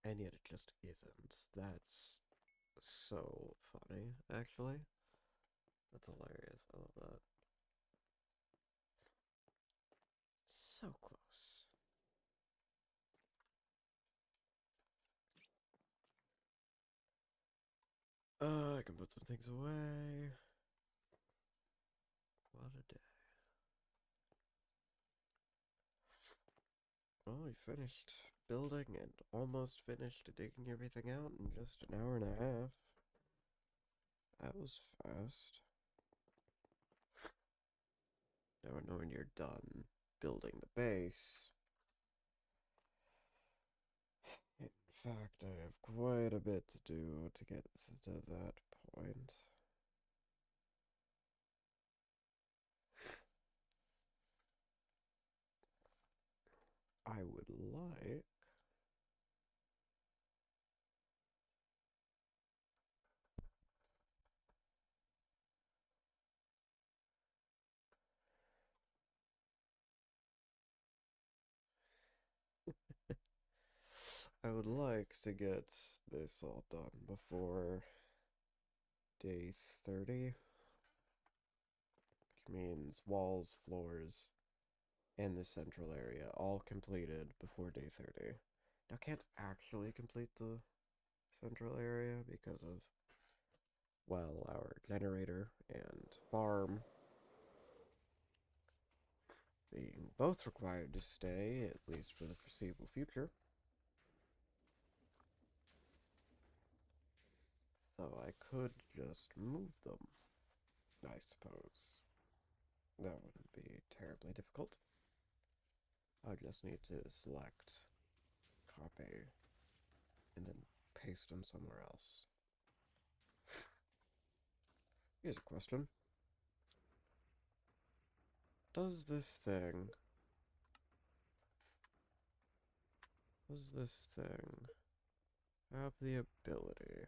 and yet it just isn't. That's so funny, actually. That's hilarious. I love that. So close. I can put some things away. What a day. Well, we finished building and almost finished digging everything out in just an hour and a half. That was fast. Now I know when you're done building the base. In fact, I have quite a bit to do to get to that point. I would like... I would like to get this all done before day 30. Which means walls, floors, and the central area all completed before day 30. Now, I can't actually complete the central area because of, well, our generator and farm being both required to stay, at least for the foreseeable future. Though I could just move them, I suppose. That wouldn't be terribly difficult. I just need to select, copy, and then paste them somewhere else. Here's a question. Does this thing have the ability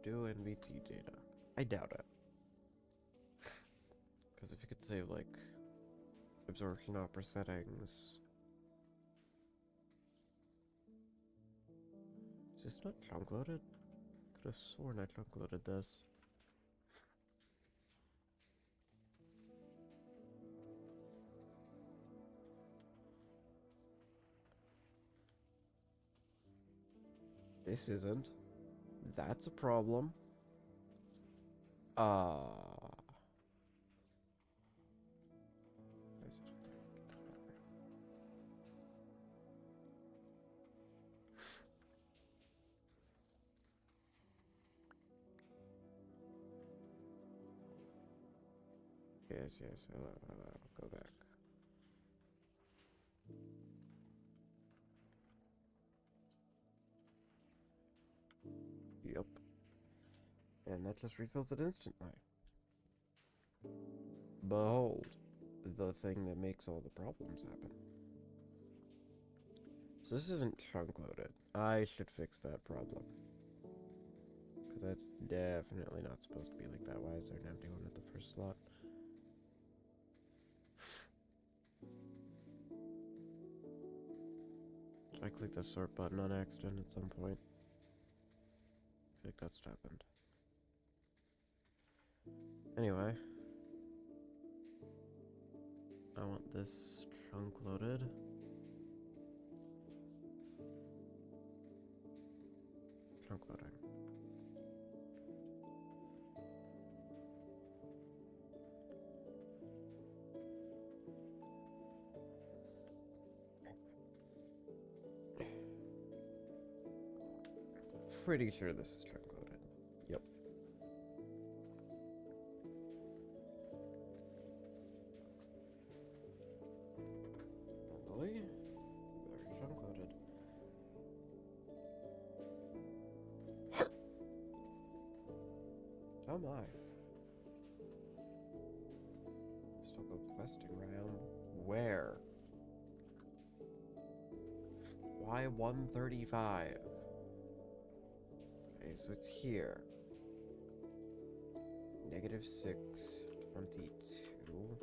do NVT data? I doubt it. Because if you could save, like, absorption opera settings... Is this not chunk loaded? Could have sworn I chunk loaded this. This isn't. That's a problem. Is it? Yes, yes, hello, hello. Go back. Yep. And that just refills it instantly. Behold, the thing that makes all the problems happen. So this isn't chunk loaded. I should fix that problem. Because that's definitely not supposed to be like that. Why is there an empty one at the first slot? I clicked the sort button on accident at some point. I feel like that's what happened. Anyway. I want this chunk loaded. Chunk loading. Pretty sure this is chunk loaded. Yep. Really? Very chunk loaded. Oh my. Still go questing around. Where? Why 135? Okay, so it's here. -622.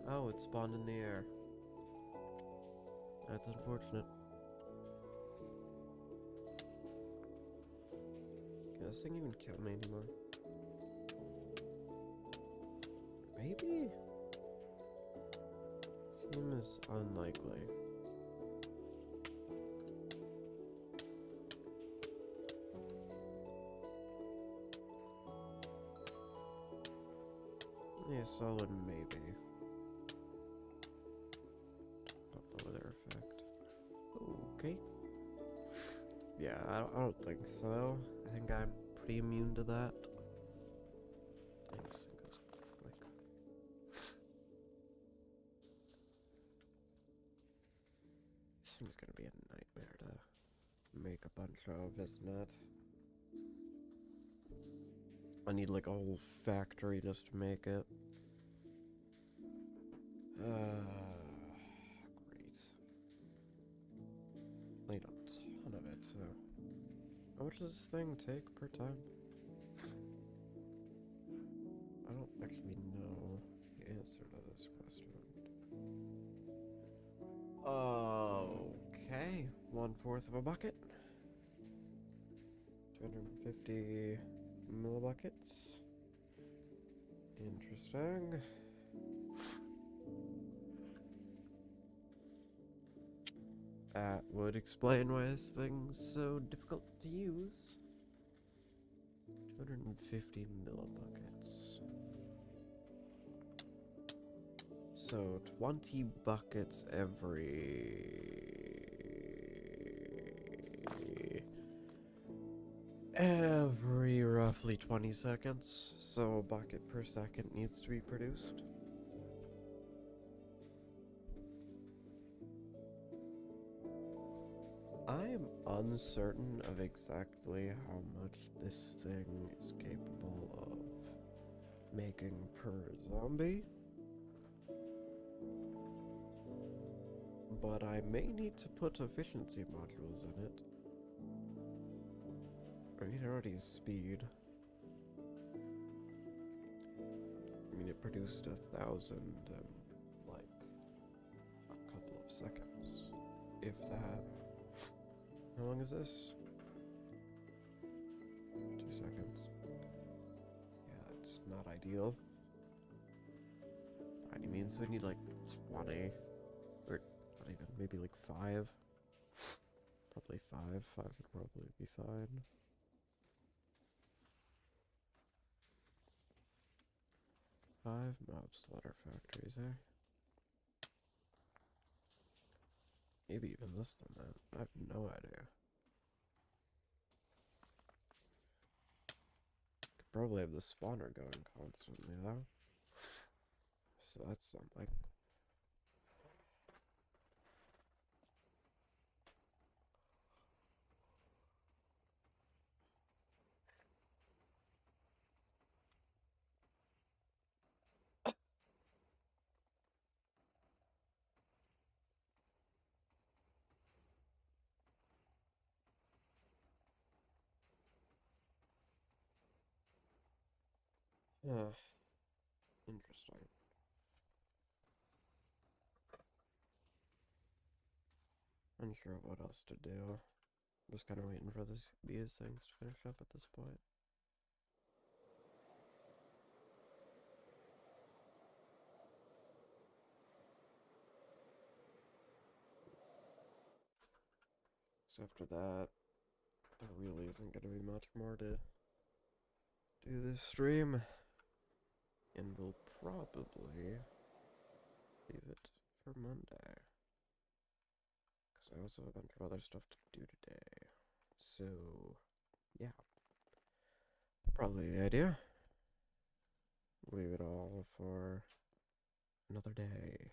Oh, it spawned in the air. That's unfortunate. Can this thing even kill me anymore? Maybe? Seems unlikely. Yeah, solid maybe. Not the weather effect. Okay. Yeah, I don't think so. I think I'm pretty immune to that. This thing goes quick. This thing's gonna be a nightmare to make a bunch of, isn't it? I need like a whole factory just to make it. Great. I need a ton of it, so... How much does this thing take per time? I don't actually know the answer to this question. Okay, 1/4 of a bucket. 250 millibuckets. Interesting. That would explain why this thing's so difficult to use. 250 millibuckets. So 20 buckets every roughly 20 seconds. So a bucket per second needs to be produced. I am uncertain of exactly how much this thing is capable of making per zombie, but I may need to put efficiency modules in it. I mean, it already has speed. I mean, it produced 1,000 in, like, a couple of seconds, if that. How long is this? 2 seconds. Yeah, it's not ideal. By any means, we need like 20. Or not even, maybe like 5. Probably 5. 5 would probably be fine. Five mob slaughter factories, eh? Maybe even less than that. I have no idea. Could probably have the spawner going constantly, though. So that's something. Huh. Interesting. Unsure what else to do. Just kind of waiting for these things to finish up at this point. So after that, there really isn't going to be much more to do this stream. And we'll probably leave it for Monday. Because I also have a bunch of other stuff to do today. So, yeah. Probably the idea. Leave it all for another day.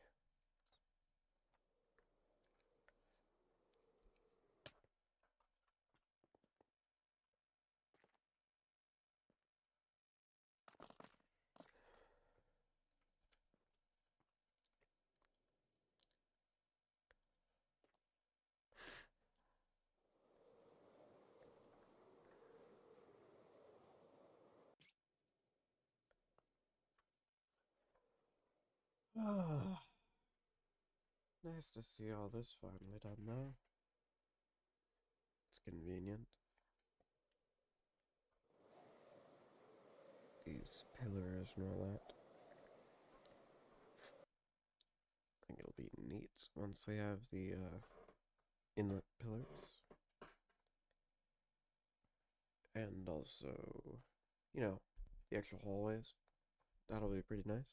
Nice to see all this finally done, though. It's convenient. These pillars and all that. I think it'll be neat once we have the inlet pillars. And also, you know, the actual hallways. That'll be pretty nice.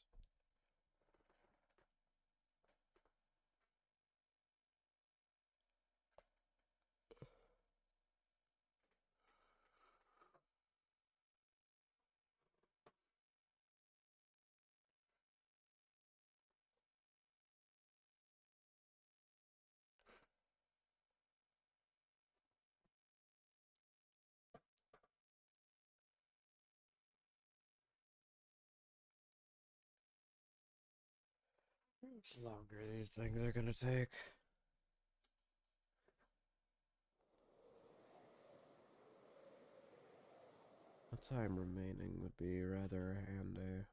How much longer these things are gonna take? The time remaining would be rather handy.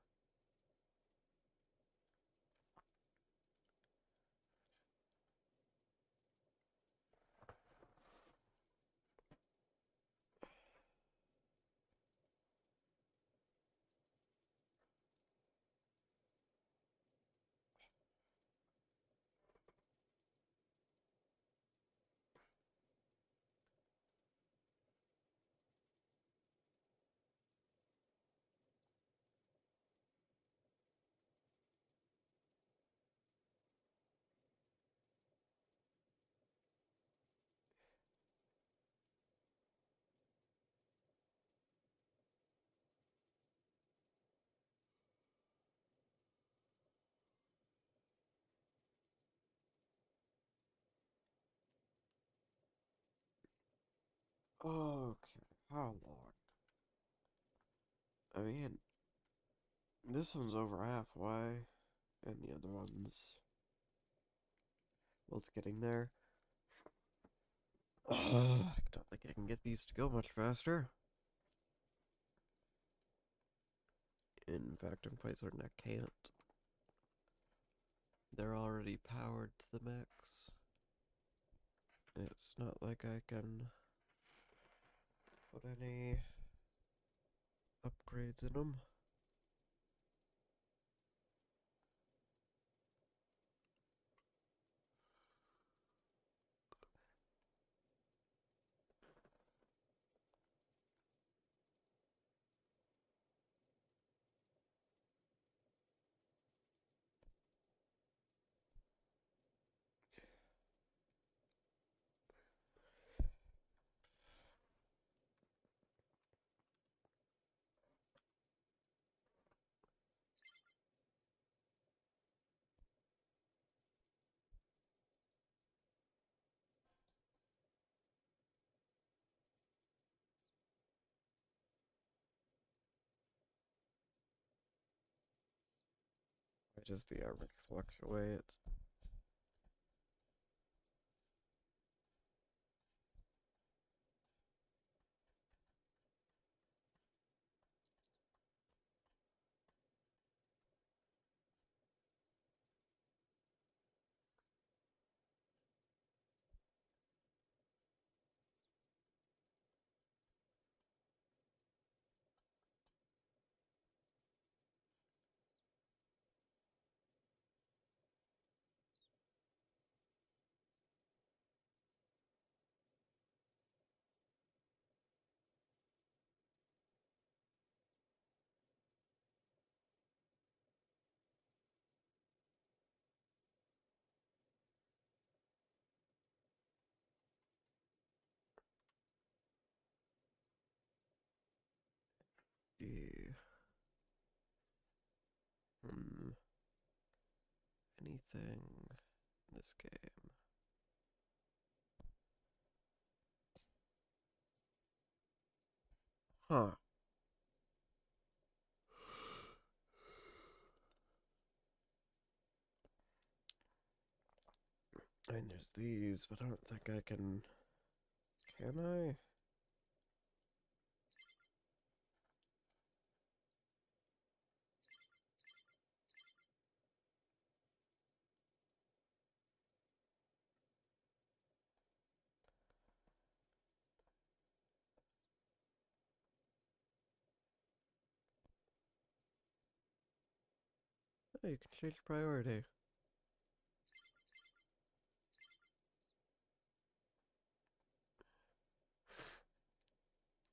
Okay, how long? I mean, this one's over halfway, and the other one's, well, it's getting there. I don't think I can get these to go much faster. In fact, I'm quite certain I can't. They're already powered to the max. It's not like I can put any upgrades in them. Just the average fluctuates. Yeah. Anything in this game? Huh. I mean, there's these, but I don't think I can. Can I? Oh, you can change priority.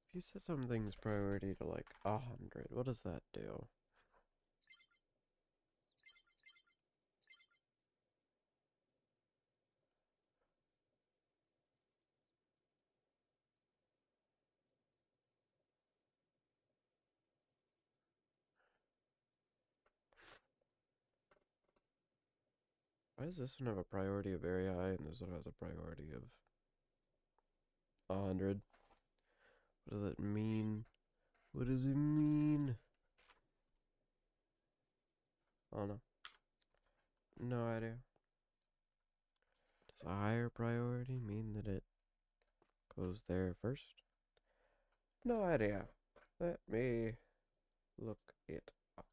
If you set something's priority to like 100, what does that do? Why does this one have a priority of very high and this one has a priority of 100? What does it mean? What does it mean? Oh no. No idea. Does a higher priority mean that it goes there first? No idea. Let me look it up.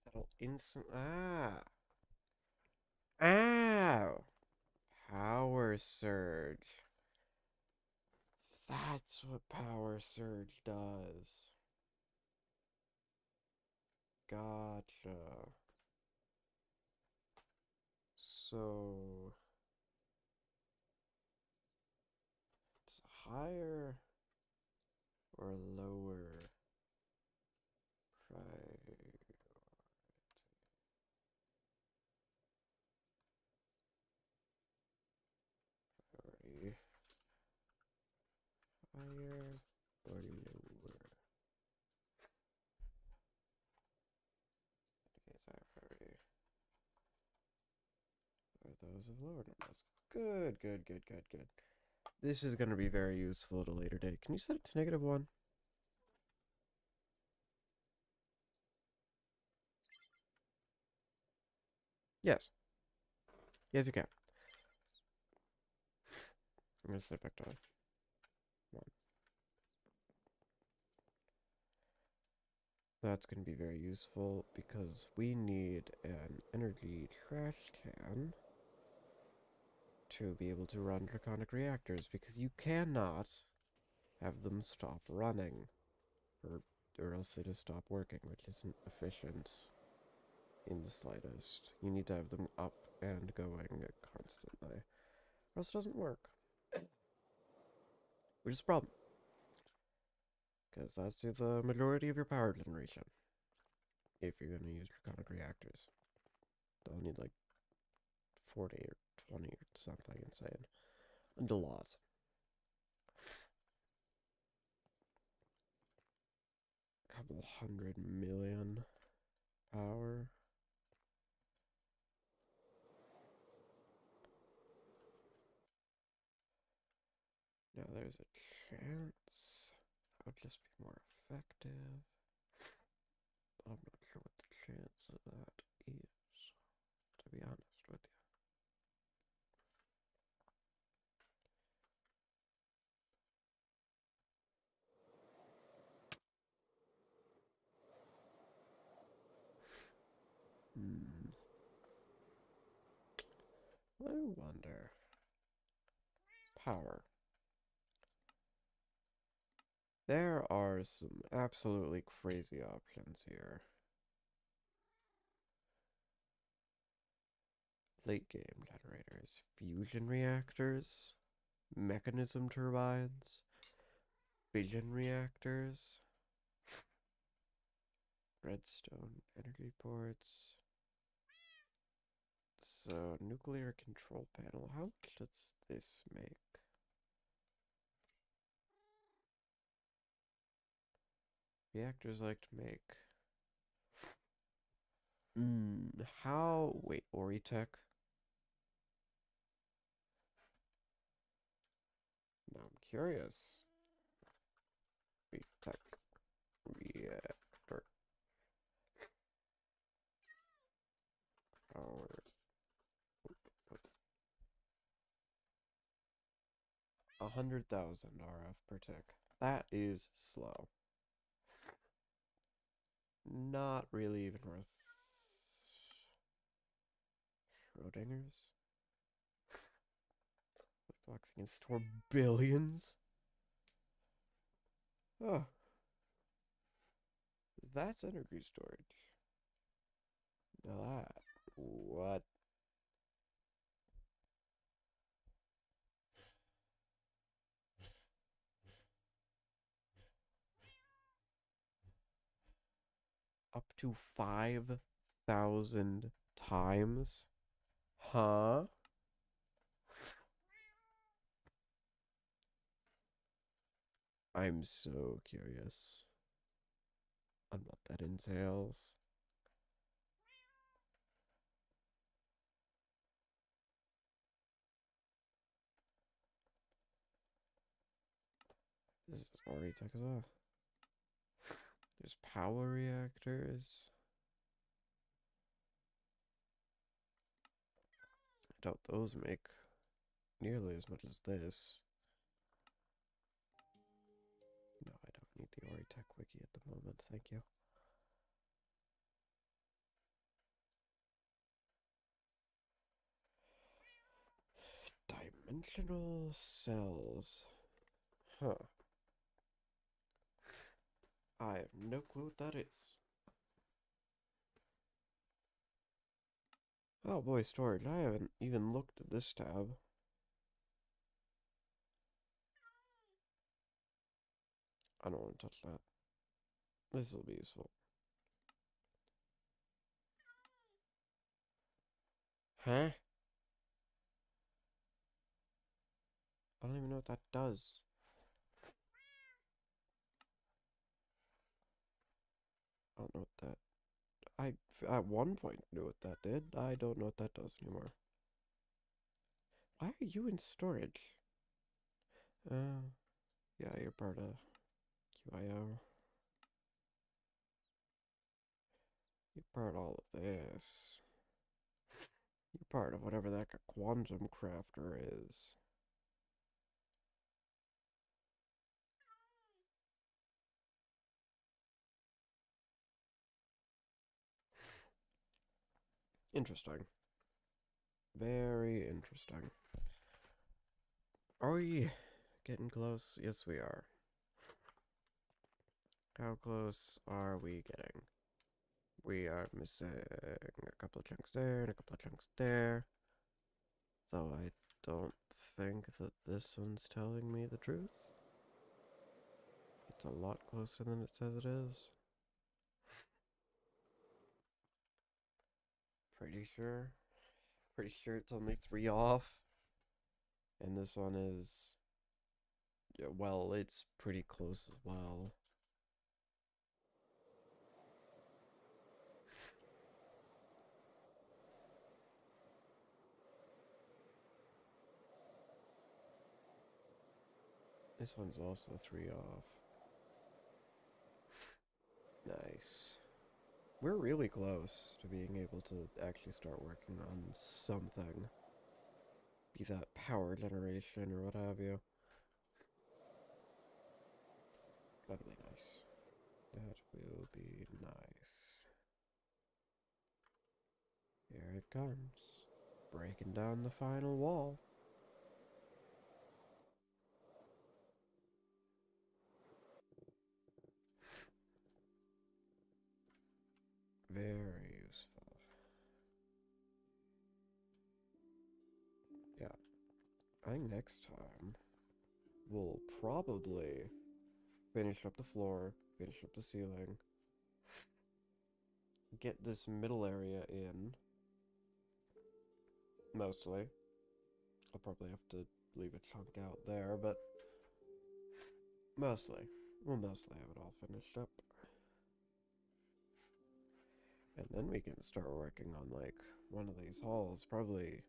That'll instant. Ah! Ow! Power surge. That's what power surge does. Gotcha. So it's higher or lower priority? Higher or lower? Okay, it's higher priority. Or those of lower numbers. Good, good, good, good, good. This is going to be very useful at a later date. Can you set it to -1? Yes. Yes, you can. I'm going to set it back to 1. That's going to be very useful because we need an energy trash can to be able to run draconic reactors because you cannot have them stop running or else they just stop working, which isn't efficient in the slightest. You need to have them up and going constantly, or else it doesn't work, which is a problem because that's the majority of your power generation. If you're going to use draconic reactors, they'll need like 40 or 20 or something insane, and a lot. couple 100 million power. Now there's a chance that would just be more effective. But I'm not sure what the chance of that is, to be honest with you. I wonder. Power. There are some absolutely crazy options here. Late game generators, fusion reactors, mechanism turbines, fission reactors, redstone energy ports. So, nuclear control panel, how much does this make? Reactors like to make... wait, Oritech? Now I'm curious. Oritech reactor. Power. 100,000 RF per tick. That is slow. Not really even worth Schrodinger's. Blocks can store billions. Oh, that's energy storage. Now that, what? Up to 5,000 times? Huh? I'm so curious on what that entails. This is already tech as well. There's power reactors. I doubt those make nearly as much as this. No, I don't need the Oritech wiki at the moment, thank you. Dimensional cells. Huh. I have no clue what that is. Oh boy, storage. I haven't even looked at this tab. I don't want to touch that. This will be useful. Huh? I don't even know what that does. I don't know what that... I, at one point, knew what that did. I don't know what that does anymore. Why are you in storage? Yeah, you're part of QIO. You're part of all of this. You're part of whatever that quantum crafter is. Interesting. Very interesting. Are we getting close? Yes, we are. How close are we getting? We are missing a couple of chunks there and a couple of chunks there. Though I don't think that this one's telling me the truth. It's a lot closer than it says it is. Pretty sure. Pretty sure it's only 3 off. And this one is... yeah, well, it's pretty close as well. This one's also 3 off. Nice. We're really close to being able to actually start working on something. Be that power generation or what have you. That'll be nice. That will be nice. Here it comes. Breaking down the final wall. Very useful. Yeah. I think next time we'll probably finish up the floor, finish up the ceiling, get this middle area in. Mostly. I'll probably have to leave a chunk out there, but mostly. We'll mostly have it all finished up. And then we can start working on, like, one of these halls. Probably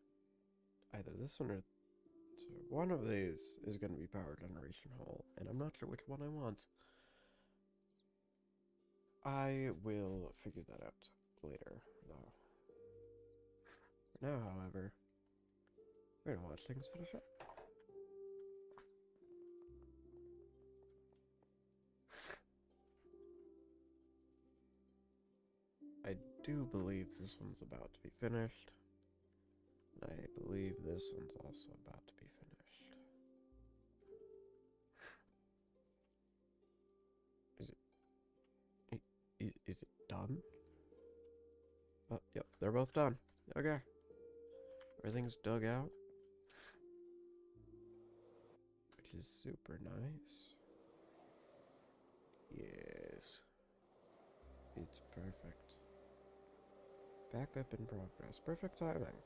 either this one or one of these is going to be power generation hall. And I'm not sure which one I want. I will figure that out later, though. For now, however, we're going to watch things finish up. I do believe this one's about to be finished. I believe this one's also about to be finished. Is it done? Oh, yep, they're both done. Okay. Everything's dug out. Which is super nice. Yes. It's perfect. Backup in progress. Perfect timing.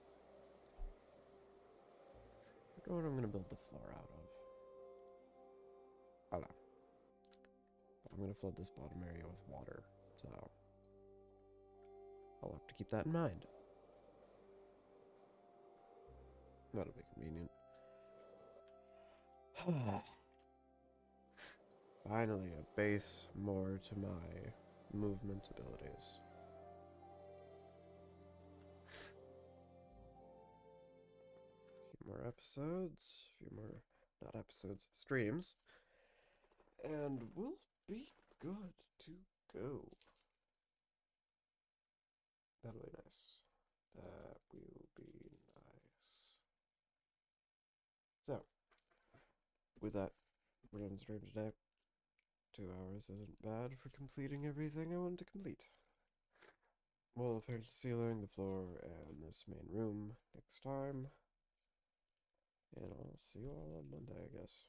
I don't know what I'm gonna build the floor out of. I don't know. But I'm gonna flood this bottom area with water, so I'll have to keep that in mind. That'll be convenient. Finally, a base more to my movement abilities. A few more episodes, a few more, not episodes, streams, and we'll be good to go. That'll be nice. That will be nice. So, with that, we're done stream today. 2 hours isn't bad for completing everything I wanted to complete. We'll finish the ceiling, the floor, and this main room next time. And I'll see you all on Monday, I guess.